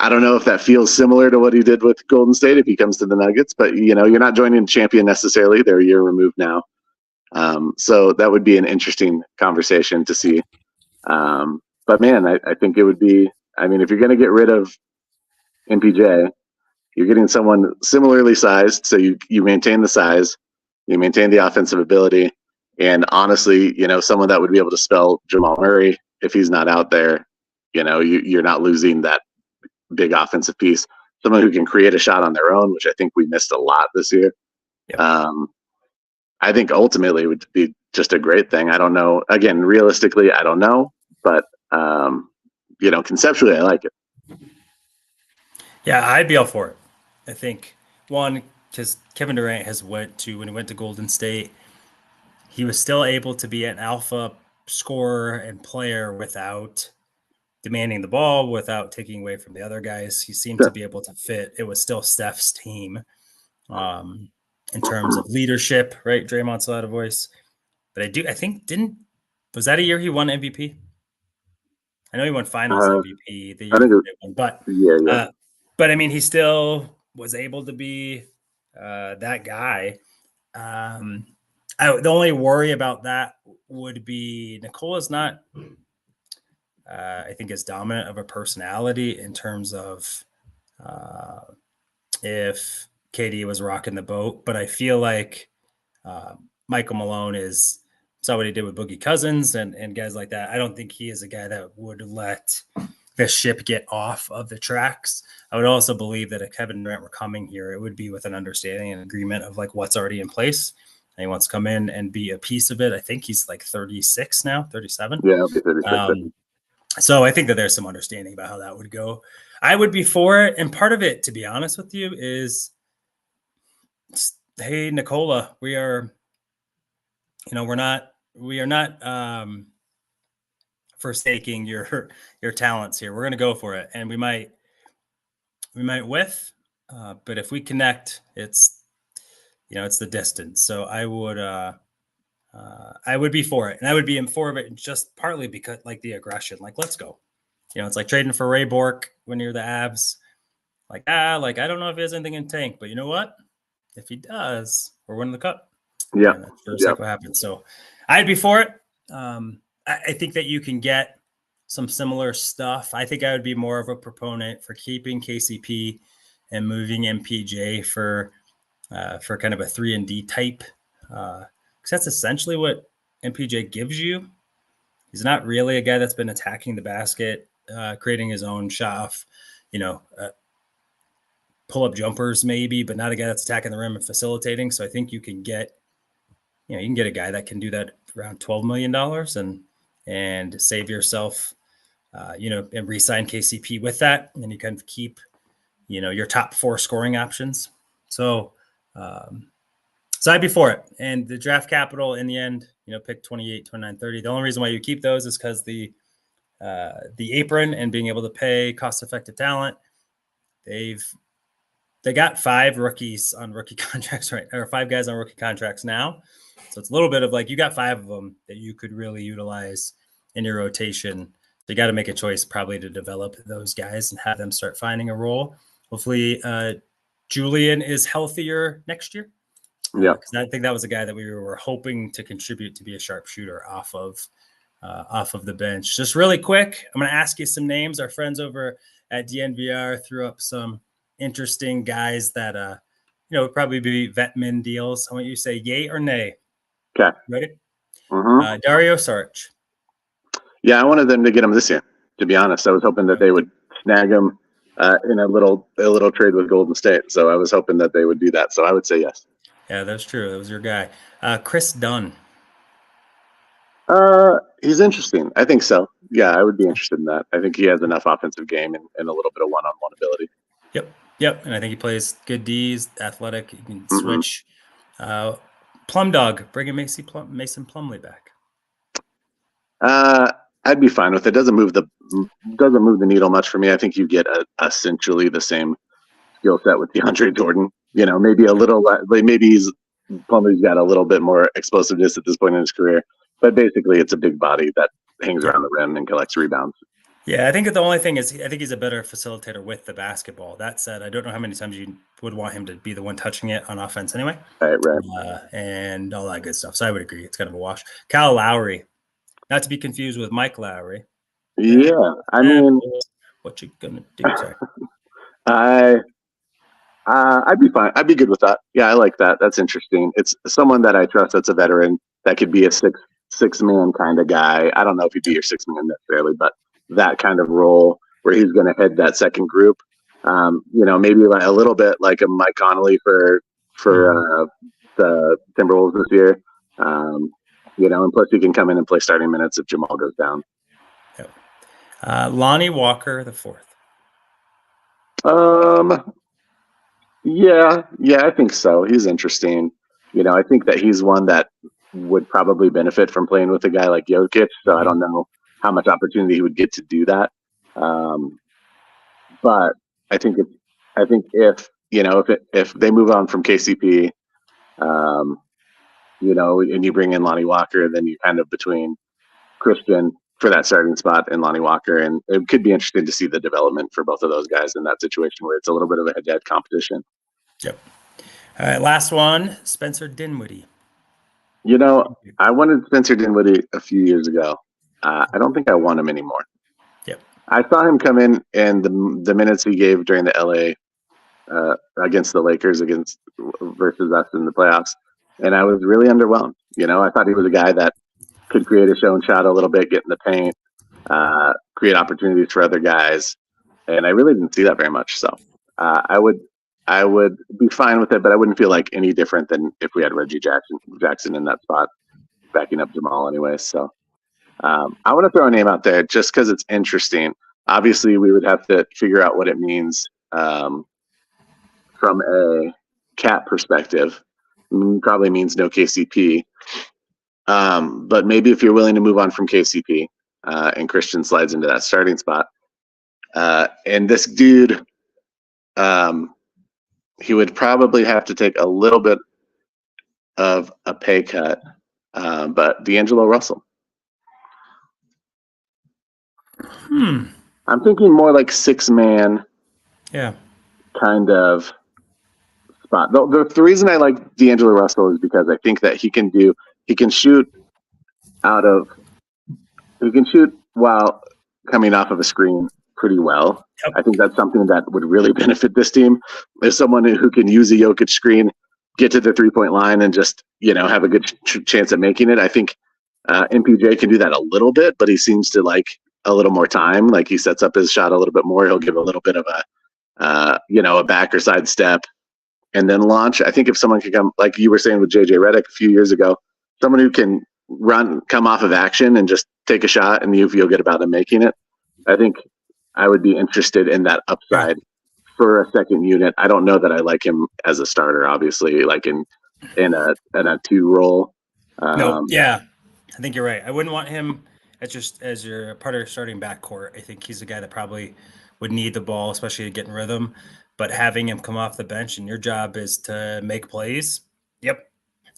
[SPEAKER 1] I don't know if that feels similar to what he did with Golden State if he comes to the Nuggets, but you're not joining a champion necessarily. They're a year removed now. So that would be an interesting conversation to see. But man, I think it would be, if you're going to get rid of MPJ, you're getting someone similarly sized. So you maintain the size, you maintain the offensive ability, and honestly, someone that would be able to spell Jamal Murray if he's not out there. You're not losing that big offensive piece. Someone who can create a shot on their own, which I think we missed a lot this year. Yep. I think ultimately it would be just a great thing. I don't know. Again, realistically, I don't know, but conceptually, I like it.
[SPEAKER 2] Yeah, I'd be all for it. I think one, because Kevin Durant when he went to Golden State, he was still able to be an alpha scorer and player without demanding the ball, without taking away from the other guys. He seemed to be able to fit. It was still Steph's team in terms of leadership, right? Draymond still had a voice. But was that a year he won MVP? I know he won finals MVP the year he won, but yeah. But he still was able to be that guy. The only worry about that would be Nicola's not, I think, as dominant of a personality in terms of if KD was rocking the boat. But I feel like Michael Malone saw what he did with Boogie Cousins and guys like that. I don't think he is a guy that would let the ship get off of the tracks. I would also believe that if Kevin Durant were coming here, it would be with an understanding and agreement of like what's already in place. And he wants to come in and be a piece of it. I think he's like 36 now, 37.
[SPEAKER 1] Yeah, I'll be 36.
[SPEAKER 2] So I think that there's some understanding about how that would go. I would be for it. And part of it, to be honest with you, is, hey, Nicola, we are not forsaking your talents here. We're going to go for it. And we might whiff, but if we connect, it's the distance. So I would be for it, and I would be in for it just partly because like the aggression, like let's go. It's like trading for Ray Bork when you're the Avs. Like I don't know if he has anything in tank, but you know what? If he does, we're winning the cup.
[SPEAKER 1] Yeah,
[SPEAKER 2] that's what happens. So I'd be for it. I think that you can get some similar stuff. I think I would be more of a proponent for keeping KCP and moving MPJ for kind of a 3-and-D type. Because that's essentially what MPJ gives you. He's not really a guy that's been attacking the basket, creating his own shot off, pull-up jumpers maybe, but not a guy that's attacking the rim and facilitating. So I think you can get a guy that can do that around $12 million and save yourself, and re-sign KCP with that. And you can keep, your top 4 scoring options. So I'd be for it. And the draft capital in the end, pick 28, 29, 30. The only reason why you keep those is because the apron and being able to pay cost-effective talent. They got 5 rookies on rookie contracts, right? Or 5 guys on rookie contracts now. So it's a little bit of like, you got 5 of them that you could really utilize in your rotation. So you got to make a choice probably to develop those guys and have them start finding a role. Hopefully Julian is healthier next year.
[SPEAKER 1] Yeah.
[SPEAKER 2] Because I think that was a guy that we were hoping to contribute to be a sharpshooter off of the bench. Just really quick, I'm going to ask you some names. Our friends over at DNVR threw up some interesting guys that would probably be vetmin deals. I want you to say yay or nay.
[SPEAKER 1] Okay.
[SPEAKER 2] Ready?
[SPEAKER 1] Mm-hmm.
[SPEAKER 2] Dario Saric.
[SPEAKER 1] Yeah, I wanted them to get him this year. To be honest, I was hoping that they would snag him in a little trade with Golden State. So I was hoping that they would do that. So I would say yes.
[SPEAKER 2] Yeah, that's true. That was your guy. Chris Dunn.
[SPEAKER 1] He's interesting. I think so. Yeah, I would be interested in that. I think he has enough offensive game and a little bit of one-on-one ability.
[SPEAKER 2] Yep. And I think he plays good D's, athletic. He can switch. Plum Dog, bringing Mason Plumlee back.
[SPEAKER 1] I'd be fine with it. Doesn't move the needle much for me. I think you get essentially the same skill set with DeAndre Jordan. Maybe a little, maybe Plumlee's got a little bit more explosiveness at this point in his career, but basically it's a big body that hangs around the rim and collects rebounds.
[SPEAKER 2] Yeah, I think the only thing is I think he's a better facilitator with the basketball. That said, I don't know how many times you would want him to be the one touching it on offense anyway.
[SPEAKER 1] Right.
[SPEAKER 2] And all that good stuff. So I would agree. It's kind of a wash. Kyle Lowry, not to be confused with Mike Lowry.
[SPEAKER 1] Yeah, I mean,
[SPEAKER 2] what you gonna do? Sorry.
[SPEAKER 1] I'd be fine. I'd be good with that. Yeah, I like that. That's interesting. It's someone that I trust that's a veteran that could be a six man kind of guy. I don't know if he'd be your 6 man necessarily, but that kind of role where he's going to head that second group. Maybe like a little bit like a Mike Connolly for the Timberwolves this year. And plus he can come in and play starting minutes if Jamal goes down.
[SPEAKER 2] Lonnie Walker the fourth.
[SPEAKER 1] Yeah, I think so. He's interesting. I think that he's one that would probably benefit from playing with a guy like Jokic. So I don't know how much opportunity he would get to do that. But I think if they move on from KCP, and you bring in Lonnie Walker, then you kind of between Christian for that starting spot and Lonnie Walker, and it could be interesting to see the development for both of those guys in that situation where it's a little bit of a head-to-head competition.
[SPEAKER 2] Yep. All right, last one, Spencer Dinwiddie.
[SPEAKER 1] I wanted Spencer Dinwiddie a few years ago. I don't think I want him anymore.
[SPEAKER 2] Yep.
[SPEAKER 1] I saw him come in, and the minutes he gave during the LA against the Lakers versus us in the playoffs, and I was really underwhelmed. I thought he was a guy that could create a show and shot a little bit, get in the paint, create opportunities for other guys, and I really didn't see that very much. So I would be fine with it, but I wouldn't feel like any different than if we had Reggie Jackson in that spot, backing up Jamal anyway. So I want to throw a name out there just because it's interesting. Obviously, we would have to figure out what it means from a cap perspective. Probably means no KCP. But maybe if you're willing to move on from KCP and Christian slides into that starting spot, and this dude, he would probably have to take a little bit of a pay cut, but D'Angelo Russell. I'm thinking more like 6 man.
[SPEAKER 2] Yeah.
[SPEAKER 1] Kind of spot. The reason I like D'Angelo Russell is because I think that he can shoot while coming off of a screen pretty well. Yep. I think that's something that would really benefit this team. There's someone who can use a Jokic screen, get to the 3-point line, and just have a good chance at making it. I think MPJ can do that a little bit, but he seems to like a little more time. Like he sets up his shot a little bit more. He'll give a little bit of a back or side step and then launch. I think if someone could come, like you were saying with JJ Redick a few years ago, someone who can come off of action and just take a shot and you feel good about him making it. I think I would be interested in that upside for a second unit. I don't know that I like him as a starter, obviously, like in a 2 role.
[SPEAKER 2] No, yeah, I think you're right. I wouldn't want him as your part of your starting backcourt. I think he's a guy that probably would need the ball, especially to get in rhythm. But having him come off the bench and your job is to make plays. Yep,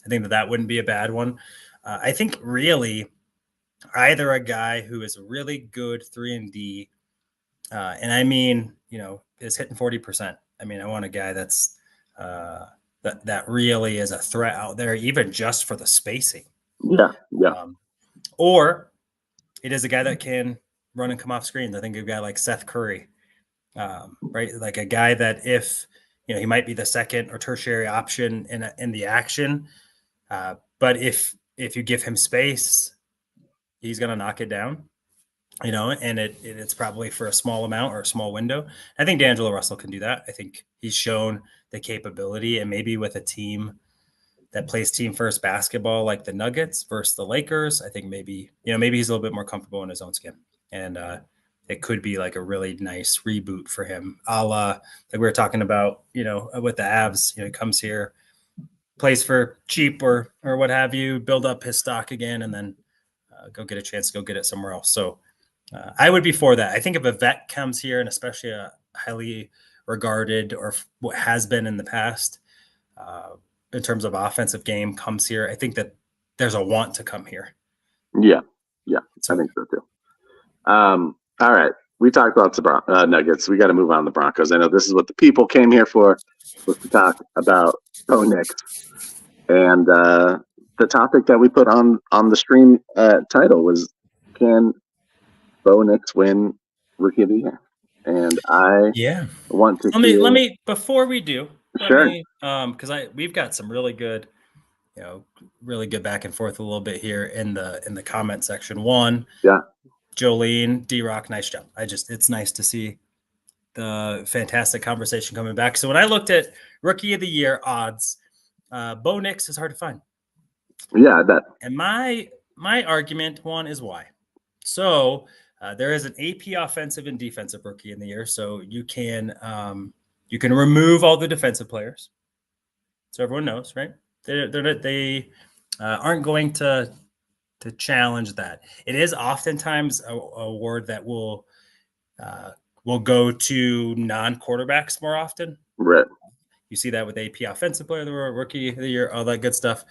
[SPEAKER 2] I think that wouldn't be a bad one. I think really either a guy who is really good 3-and-D, and I mean, is hitting 40%. I mean, I want a guy that's that really is a threat out there, even just for the spacing.
[SPEAKER 1] Yeah.
[SPEAKER 2] Or it is a guy that can run and come off screens. I think a guy like Seth Curry, right? Like a guy that if he might be the second or tertiary option in the action, but if you give him space, he's going to knock it down. And it's probably for a small amount or a small window. I think D'Angelo Russell can do that. I think he's shown the capability, and maybe with a team that plays team first basketball like the Nuggets versus the Lakers, I think maybe he's a little bit more comfortable in his own skin, and it could be like a really nice reboot for him. Like we were talking about, with the Avs, he comes here, plays for cheap or what have you, build up his stock again, and then go get a chance to go get it somewhere else. So I would be for that. I think if a vet comes here, and especially a highly regarded or what has been in the past in terms of offensive game comes here, I think that there's a want to come here.
[SPEAKER 1] Yeah. I think so too. All right. We talked about the Nuggets. We got to move on to the Broncos. I know this is what the people came here for, was to talk about Bo Nix. And the topic that we put on the stream title was, can Bo Nix win Rookie of the Year? And I want to
[SPEAKER 2] let me before we do,
[SPEAKER 1] sure,
[SPEAKER 2] because we've got some really good, really good back and forth a little bit here in the comment section. One, Jolene, D-Rock, nice job. It's nice to see the fantastic conversation coming back. So when I looked at Rookie of the Year odds, Bo Nix is hard to find.
[SPEAKER 1] Yeah, I bet.
[SPEAKER 2] And my argument, one, is why. So there is an AP offensive and defensive Rookie in the Year. So you can remove all the defensive players. So everyone knows, right? They aren't going to challenge that. It is oftentimes a award that will go to non-quarterbacks more often.
[SPEAKER 1] Right.
[SPEAKER 2] You see that with AP Offensive Player of the Year, Rookie of the Year, all that good stuff,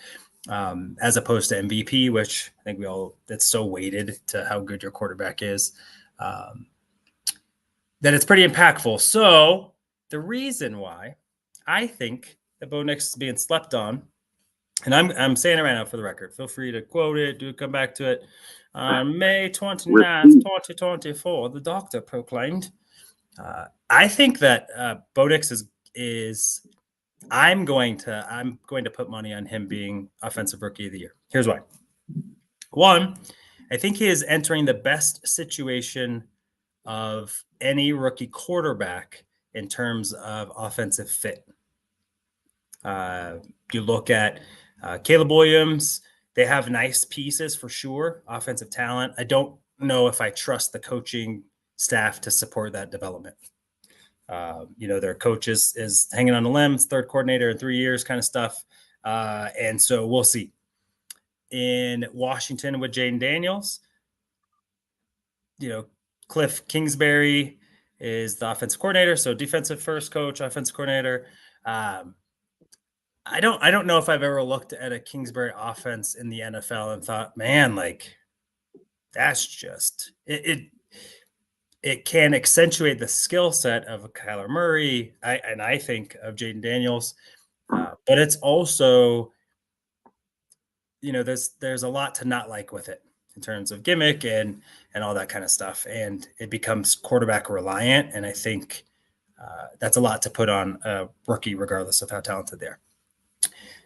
[SPEAKER 2] as opposed to MVP, which I think that's so weighted to how good your quarterback is, that it's pretty impactful. So the reason why I think that Bo Nix is being slept on, and I'm saying it right now for the record, feel free to quote it, come back to it. On May 29th, 2024, the doctor proclaimed. I think that Bo Nix is I'm going to put money on him being Offensive Rookie of the Year. Here's why. One, I think he is entering the best situation of any rookie quarterback in terms of offensive fit. You look at Caleb Williams, they have nice pieces for sure, offensive talent. I don't know if I trust the coaching staff to support that development. Their coach is hanging on the limbs, third coordinator in 3 years kind of stuff. And so we'll see. In Washington with Jaden Daniels, Cliff Kingsbury is the offensive coordinator. So defensive first coach, offensive coordinator. I don't know if I've ever looked at a Kingsbury offense in the NFL and thought, man, like that's just it can accentuate the skill set of Kyler Murray, and I think of Jaden Daniels, but it's also, there's a lot to not like with it in terms of gimmick and all that kind of stuff, and it becomes quarterback reliant, and I think that's a lot to put on a rookie, regardless of how talented they are.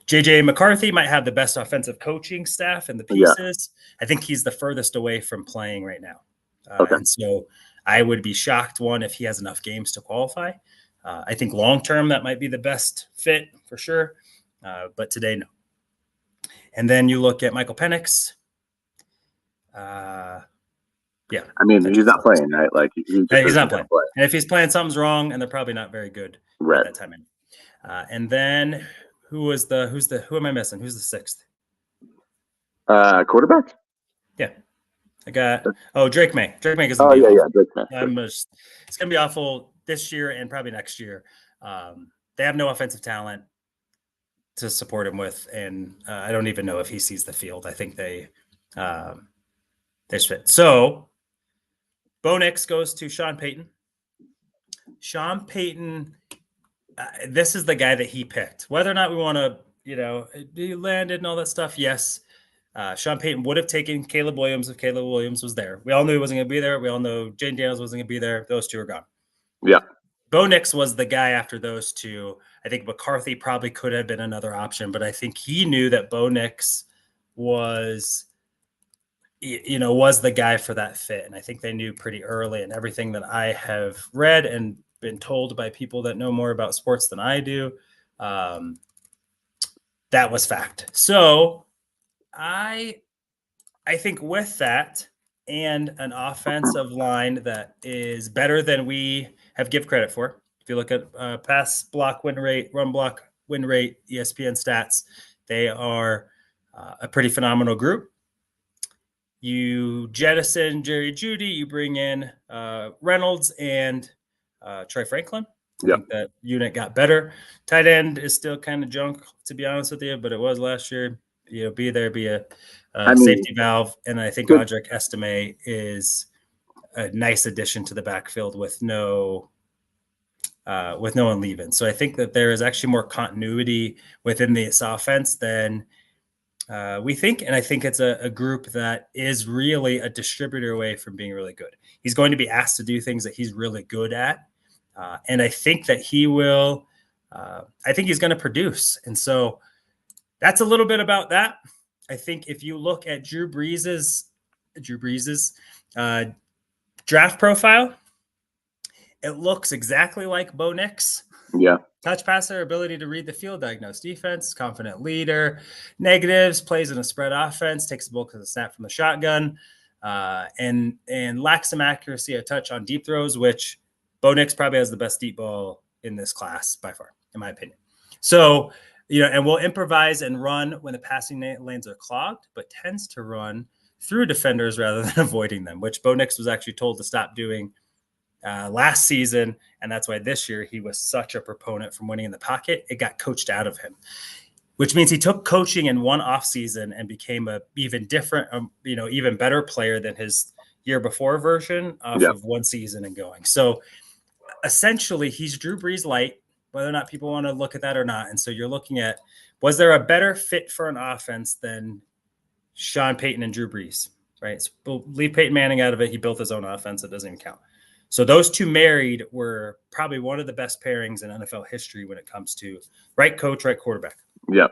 [SPEAKER 2] JJ McCarthy might have the best offensive coaching staff and the pieces. I think he's the furthest away from playing right now, and so I would be shocked, one, if he has enough games to qualify. I think long-term that might be the best fit for sure. But today, no. And then you look at Michael Penix.
[SPEAKER 1] I mean, he's not playing, right? Like
[SPEAKER 2] he's not playing. And if he's playing, something's wrong, and they're probably not very good at that time. And then who am I missing? Who's the sixth?
[SPEAKER 1] Quarterback?
[SPEAKER 2] Yeah. I got Drake May. Drake May is
[SPEAKER 1] Drake May.
[SPEAKER 2] It's gonna be awful this year and probably next year. They have no offensive talent to support him with, and I don't even know if he sees the field. I think they fit. So Bo Nix goes to Sean Payton. Sean Payton this is the guy that he picked. Whether or not we want to, he landed and all that stuff, yes. Sean Payton would have taken Caleb Williams if Caleb Williams was there. We all knew he wasn't going to be there. We all know Jane Daniels wasn't going to be there. Those two are gone.
[SPEAKER 1] Yeah.
[SPEAKER 2] Bo Nix was the guy after those two. I think McCarthy probably could have been another option, but I think he knew that Bo Nix was the guy for that fit. And I think they knew pretty early, and everything that I have read and been told by people that know more about sports than I do, that was fact. So I think with that and an offensive line that is better than we have give credit for. If you look at pass block win rate, run block win rate, ESPN stats, they are a pretty phenomenal group. You jettison Jerry Jeudy, you bring in Reynolds and Troy Franklin. I think that unit got better. Tight end is still kind of junk, to be honest with you, but it was last year. Be a safety valve, and I think Audric Estime is a nice addition to the backfield with no one leaving. So I think that there is actually more continuity within this offense than we think, and I think it's a group that is really a distributor away from being really good. He's going to be asked to do things that he's really good at, and I think that he will. I think he's going to produce, and so that's a little bit about that. I think if you look at Drew Brees' draft profile, it looks exactly like Bo Nix.
[SPEAKER 1] Yeah.
[SPEAKER 2] Touch passer, ability to read the field, diagnose defense, confident leader, negatives, plays in a spread offense, takes the bulk of the snap from the shotgun, and lacks some accuracy, a touch on deep throws, which Bo Nix probably has the best deep ball in this class by far, in my opinion. So, and we'll improvise and run when the passing lanes are clogged, but tends to run through defenders rather than avoiding them, which Bo Nix was actually told to stop doing last season, and that's why this year he was such a proponent from winning in the pocket. It got coached out of him, which means he took coaching in one off season and became a even different, even better player than his year before version off of one season and going. So essentially, he's Drew Brees light, whether or not people want to look at that or not. And so you're looking at, was there a better fit for an offense than Sean Payton and Drew Brees, right? So leave Peyton Manning out of it. He built his own offense. It doesn't even count. So those two married were probably one of the best pairings in NFL history when it comes to right coach, right quarterback.
[SPEAKER 1] Yeah.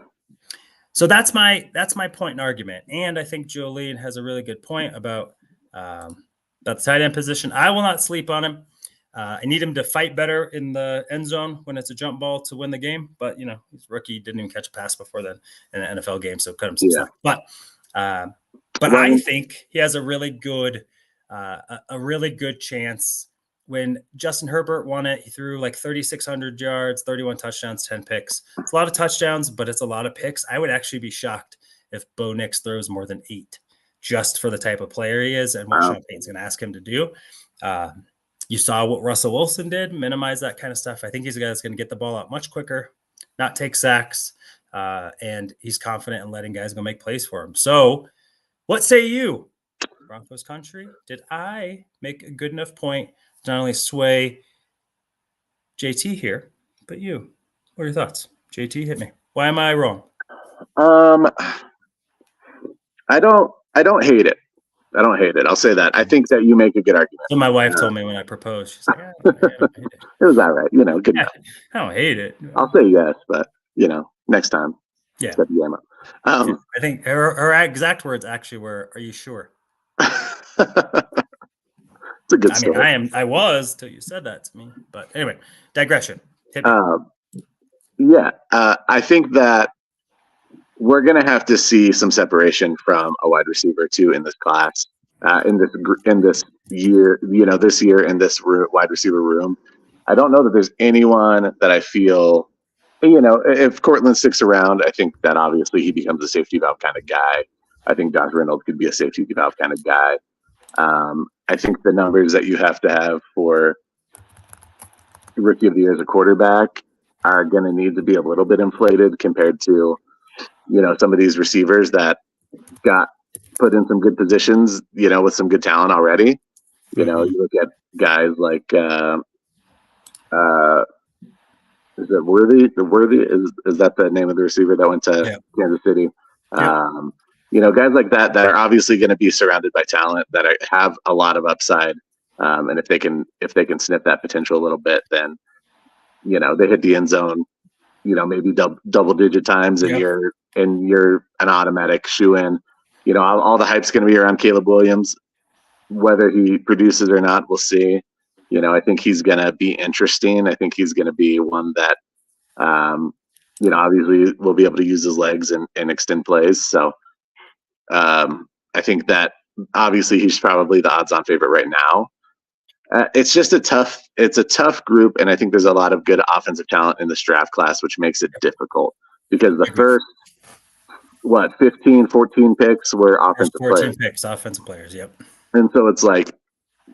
[SPEAKER 2] So that's my point and argument. And I think Jolene has a really good point about the tight end position. I will not sleep on him. I need him to fight better in the end zone when it's a jump ball to win the game. But, he's a rookie, didn't even catch a pass before then in an NFL game, so cut him some slack. But I think he has a really good chance. When Justin Herbert won it, he threw like 3,600 yards, 31 touchdowns, 10 picks. It's a lot of touchdowns, but it's a lot of picks. I would actually be shocked if Bo Nix throws more than 8, just for the type of player he is and what Sean Payton's going to ask him to do. You saw what Russell Wilson did, minimize that kind of stuff. I think he's a guy that's going to get the ball out much quicker, not take sacks, and he's confident in letting guys go make plays for him. So what say you, Broncos country? Did I make a good enough point to not only sway JT here, but you? What are your thoughts? JT, hit me. Why am I wrong?
[SPEAKER 1] I don't hate it. I don't hate it. I'll say that. I think that you make a good argument.
[SPEAKER 2] So my wife told me when I proposed, she's like, I don't hate it.
[SPEAKER 1] It was all right. Good enough.
[SPEAKER 2] I don't hate it.
[SPEAKER 1] I'll say yes, but, next time.
[SPEAKER 2] Yeah.
[SPEAKER 1] Step the game up.
[SPEAKER 2] I think her exact words actually were, "Are you sure?"
[SPEAKER 1] It's a good story.
[SPEAKER 2] I was till you said that to me. But anyway, digression.
[SPEAKER 1] I think that we're going to have to see some separation from a wide receiver too in this class, in this year, this year in this wide receiver room. I don't know that there's anyone that I feel, if Cortland sticks around, I think that obviously he becomes a safety valve kind of guy. I think Josh Reynolds could be a safety valve kind of guy. I think the numbers that you have to have for Rookie of the Year as a quarterback are going to need to be a little bit inflated compared to, some of these receivers that got put in some good positions, with some good talent already. You look at guys like Is it Worthy? The Worthy is that the name of the receiver that went to Kansas City?
[SPEAKER 2] Yep.
[SPEAKER 1] Guys like that are obviously going to be surrounded by talent that have a lot of upside. And if they can sniff that potential a little bit, then they hit the end zone, maybe double digit times, and you're an automatic shoe in. All the hype's going to be around Caleb Williams. Whether he produces or not, we'll see. I think he's going to be interesting. I think he's going to be one that, obviously will be able to use his legs and extend plays. So I think that obviously he's probably the odds-on favorite right now. It's a tough group, and I think there's a lot of good offensive talent in this draft class, which makes it difficult because the first 15, 14 picks were offensive
[SPEAKER 2] 14
[SPEAKER 1] players.
[SPEAKER 2] picks, offensive players. Yep.
[SPEAKER 1] And so it's like,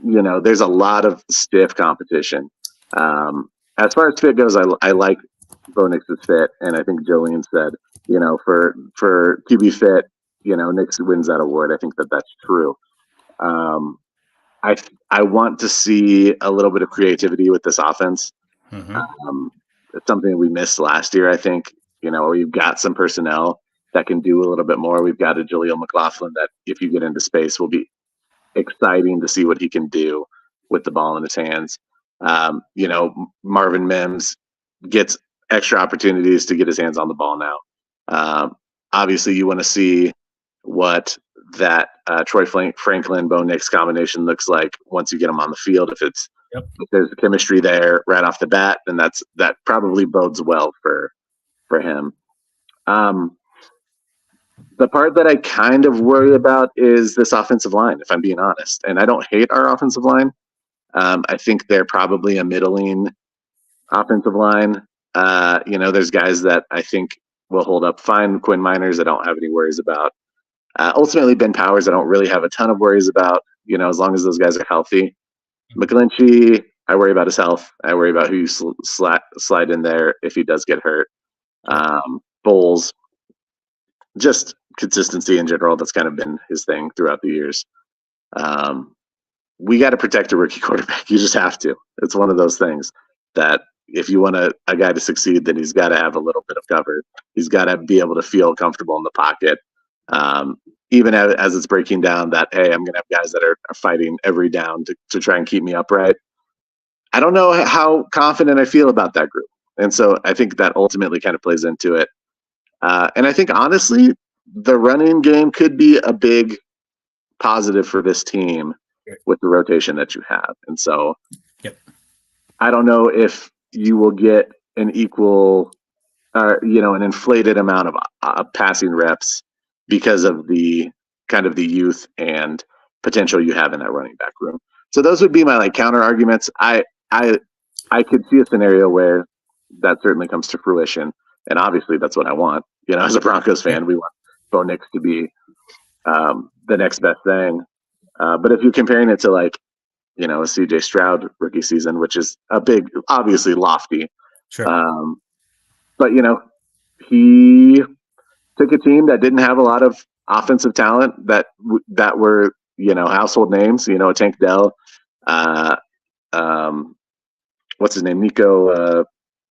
[SPEAKER 1] there's a lot of stiff competition. As far as fit goes, I like Bo Nix's fit, and I think Jillian said, for QB fit, Nix wins that award. I think that's true. I want to see a little bit of creativity with this offense.
[SPEAKER 2] Mm-hmm.
[SPEAKER 1] It's something we missed last year. I think we've got some personnel that can do a little bit more. We've got a Jaleel McLaughlin that, if you get into space, will be exciting to see what he can do with the ball in his hands. Marvin Mims gets extra opportunities to get his hands on the ball now. Obviously, you want to see what that Troy Franklin Bo Nix combination looks like once you get them on the field. If there's a chemistry there right off the bat, then that probably bodes well for him. The part that I kind of worry about is this offensive line, if I'm being honest. And I don't hate our offensive line. I think they're probably a middling offensive line. There's guys that I think will hold up fine. Quinn Miners, I don't have any worries about. Ultimately, Ben Powers, I don't really have a ton of worries about, as long as those guys are healthy. McGlinchey, I worry about his health. I worry about who you slide in there if he does get hurt. Bowles, just consistency in general. That's kind of been his thing throughout the years. We got to protect a rookie quarterback. You just have to. It's one of those things that if you want a guy to succeed, then he's got to have a little bit of cover. He's got to be able to feel comfortable in the pocket. Even as it's breaking down that, hey, I'm going to have guys that are fighting every down to try and keep me upright. I don't know how confident I feel about that group. And so I think that ultimately kind of plays into it. And I think, honestly, the running game could be a big positive for this team with the rotation that you have. And so I don't know if you will get an equal, an inflated amount of passing reps because of the kind of the youth and potential you have in that running back room. So those would be my counter arguments. I could see a scenario where that certainly comes to fruition. And obviously that's what I want. As a Broncos fan, we want Bo Nix to be the next best thing. But if you're comparing it to a CJ Stroud rookie season, which is a big, obviously lofty.
[SPEAKER 2] Sure.
[SPEAKER 1] But he took a team that didn't have a lot of offensive talent that were, household names, Tank Dell, what's his name? Nico,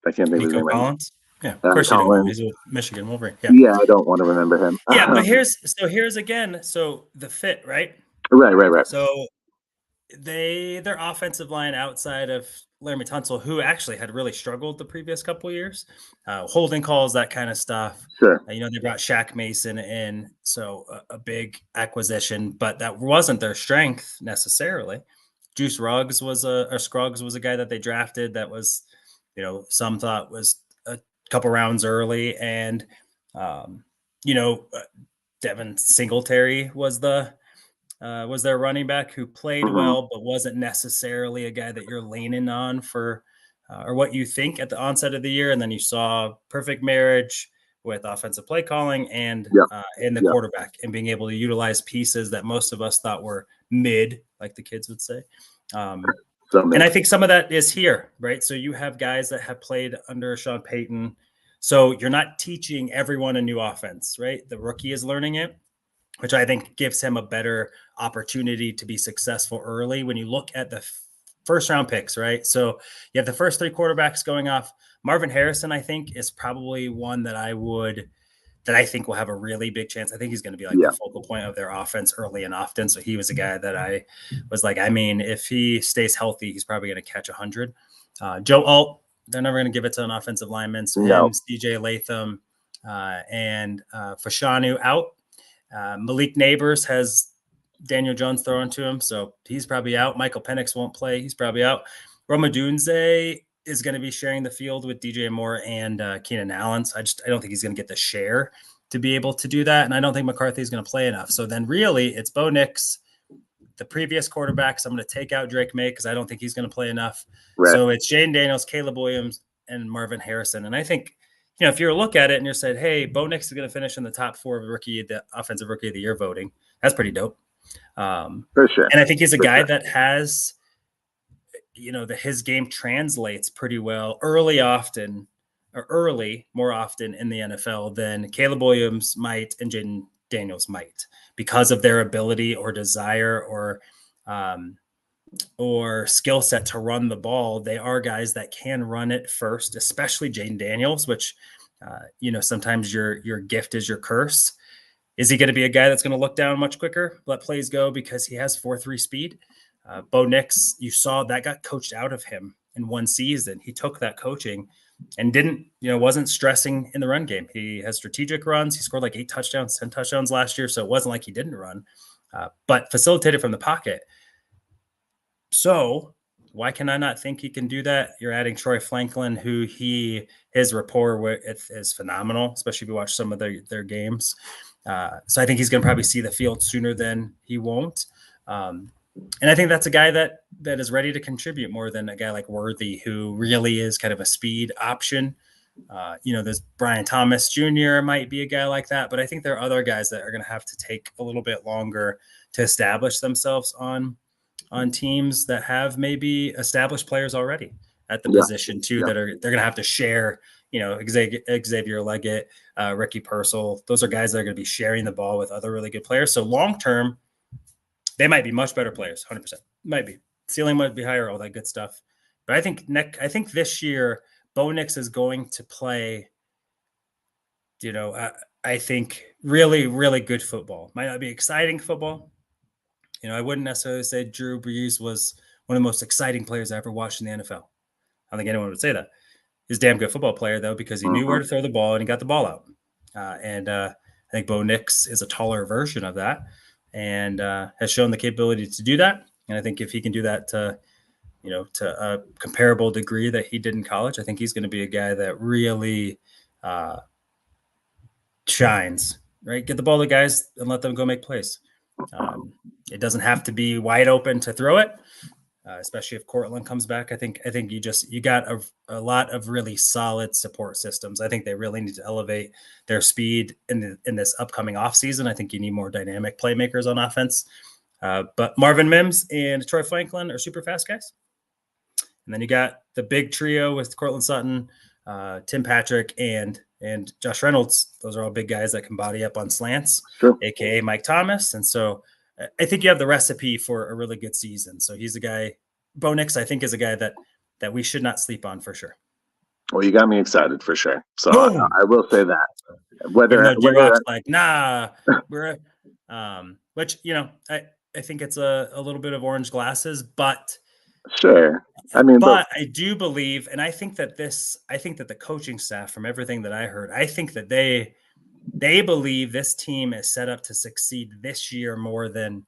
[SPEAKER 1] I can't think of his name.
[SPEAKER 2] Collins? Right. Yeah, of course you don't. He's a Michigan Wolverine.
[SPEAKER 1] Yeah, I don't want to remember him.
[SPEAKER 2] Yeah, but here's again, so the fit, right?
[SPEAKER 1] Right.
[SPEAKER 2] So their offensive line outside of Laramie Tunsil, who actually had really struggled the previous couple of years, holding calls, that kind of stuff.
[SPEAKER 1] Sure.
[SPEAKER 2] They brought Shaq Mason in, so a big acquisition, but that wasn't their strength necessarily. Juice Ruggs Scruggs was a guy that they drafted that was, some thought was a couple rounds early, and Devin Singletary was their running back who played well, but wasn't necessarily a guy that you're leaning on for or what you think at the onset of the year. And then you saw perfect marriage with offensive play calling and the quarterback, and being able to utilize pieces that most of us thought were mid, like the kids would say. And I think some of that is here, right? So you have guys that have played under Sean Payton. So you're not teaching everyone a new offense, right? The rookie is learning it, which I think gives him a better opportunity to be successful early. When you look at the first round picks, right? So you have the first three quarterbacks going off. Marvin Harrison, I think, is probably one that I think will have a really big chance. I think he's going to be like the focal point of their offense early and often. So he was a guy that I was like, I mean, if he stays healthy, he's probably going to catch 100. Joe Alt, they're never going to give it to an offensive lineman. So him, CJ Latham, and Fashanu out. Malik Neighbors has Daniel Jones throwing to him, so he's probably out. Michael Penix won't play. He's probably out. Roma Dunze is going to be sharing the field with DJ Moore and Keenan Allen. So I don't think he's going to get the share to be able to do that. And I don't think McCarthy is going to play enough. So then really it's Bo Nix, the previous quarterbacks. I'm going to take out Drake May because I don't think he's going to play enough. Right. So it's Jaden Daniels, Caleb Williams, and Marvin Harrison. And I think, if you look at it and you're saying, hey, Bo Nix is going to finish in the top 4 of the offensive rookie of the year voting, that's pretty dope.
[SPEAKER 1] For sure.
[SPEAKER 2] And I think he's a guy that has, his game translates pretty well more often in the NFL than Caleb Williams might and Jaden Daniels might, because of their ability or desire or skill set to run the ball. They are guys that can run it first, especially Jaden Daniels, which, sometimes your gift is your curse. Is he going to be a guy that's going to look down much quicker, let plays go because he has 4.3 speed? Bo Nix, you saw that got coached out of him in one season. He took that coaching and wasn't stressing in the run game. He has strategic runs. He scored like 10 touchdowns last year. So it wasn't like he didn't run, but facilitated from the pocket. So why can I not think he can do that? You're adding Troy Franklin, who his rapport with is phenomenal, especially if you watch some of their games. So I think he's going to probably see the field sooner than he won't. And I think that's a guy that is ready to contribute more than a guy like Worthy, who really is kind of a speed option. There's Brian Thomas Jr. might be a guy like that, but I think there are other guys that are going to have to take a little bit longer to establish themselves on teams that have maybe established players already at the position too, that they're going to have to share, Xavier Leggett, Ricky Purcell. Those are guys that are going to be sharing the ball with other really good players. So long-term, they might be much better players. 100% might be. Ceiling might be higher, all that good stuff. But I think this year, Bo Nix is going to play, I think really, really good football. Might not be exciting football. I wouldn't necessarily say Drew Brees was one of the most exciting players I ever watched in the NFL. I don't think anyone would say that. He's a damn good football player, though, because he knew where to throw the ball and he got the ball out. I think Bo Nix is a taller version of that and has shown the capability to do that. And I think if he can do that to a comparable degree that he did in college, I think he's going to be a guy that really shines, right? Get the ball to guys and let them go make plays. It doesn't have to be wide open to throw it, especially if Cortland comes back. I think you got a lot of really solid support systems. I think they really need to elevate their speed in this upcoming offseason. I think you need more dynamic playmakers on offense. But Marvin Mims and Troy Franklin are super fast guys. And then you got the big trio with Cortland Sutton, Tim Patrick, and Josh Reynolds. Those are all big guys that can body up on slants, aka Mike Thomas. And so I think you have the recipe for a really good season. So he's a guy, Bo Nix, I think, is a guy that we should not sleep on for sure.
[SPEAKER 1] Well, you got me excited for sure. So I will say that. Whether
[SPEAKER 2] like, nah, we're which I think it's a little bit of orange glasses, but
[SPEAKER 1] sure. I mean,
[SPEAKER 2] but I do believe, and I think that the coaching staff, from everything that I heard, I think that they believe this team is set up to succeed this year more than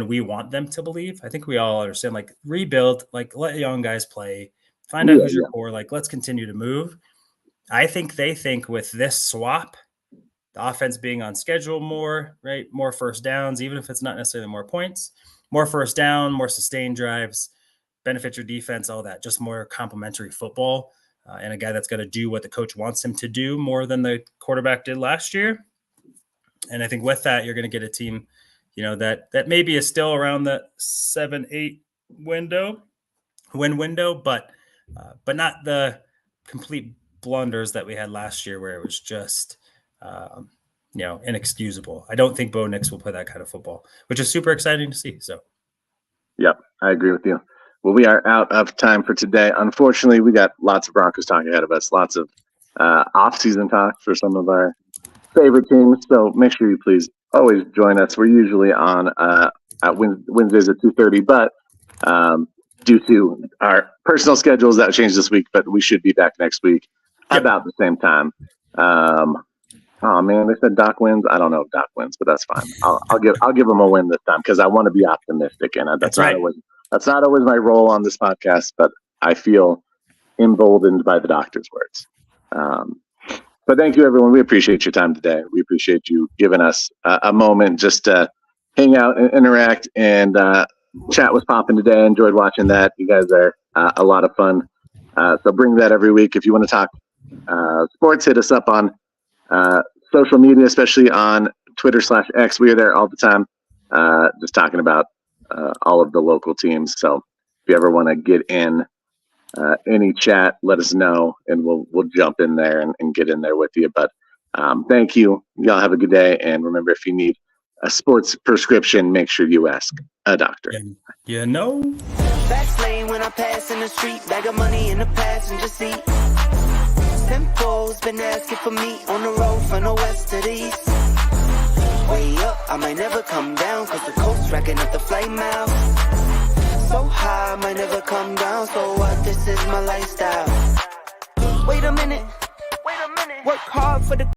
[SPEAKER 2] we want them to believe. I think we all understand, like, rebuild, like, let young guys play, find out who's your core, like, let's continue to move. I think they think with this swap, the offense being on schedule more, right? More first downs, even if it's not necessarily more points, more first down, more sustained drives, benefit your defense, all that, just more complementary football. And a guy that's got to do what the coach wants him to do more than the quarterback did last year. And I think with that, you're going to get a team, that maybe is still around the 7-8 win window, but not the complete blunders that we had last year where it was just, inexcusable. I don't think Bo Nix will play that kind of football, which is super exciting to see. So,
[SPEAKER 1] yeah, I agree with you. Well, we are out of time for today. Unfortunately, we got lots of Broncos talk ahead of us, lots of off-season talk for some of our favorite teams. So make sure you please always join us. We're usually on at Wednesdays at 2:30, but due to our personal schedules, that changed this week. But we should be back next week about the same time. Oh man, they said Doc wins. I don't know if Doc wins, but that's fine. I'll give him a win this time because I want to be optimistic, and that's not always my role on this podcast. But I feel emboldened by the doctor's words. But thank you, everyone. We appreciate your time today. We appreciate you giving us a moment just to hang out and interact. And chat was popping today. I enjoyed watching that. You guys are a lot of fun. So bring that every week. If you want to talk sports, hit us up on social media, especially on Twitter/X. We are there all the time, just talking about all of the local teams. So if you ever want to get in any chat, let us know, and we'll jump in there and get in there with you. But thank you. Y'all have a good day. And remember, if you need a sports prescription, make sure you ask a doctor.
[SPEAKER 2] You know.
[SPEAKER 3] Fast lane when I pass in the street, bag of money in the passenger seat. Simcoe's been asking for me on the road from the west to the east. Way up, I might never come down, cause the coast racking up the flight miles. So high, I might never come down, so what, this is my lifestyle. Wait a minute, work hard for the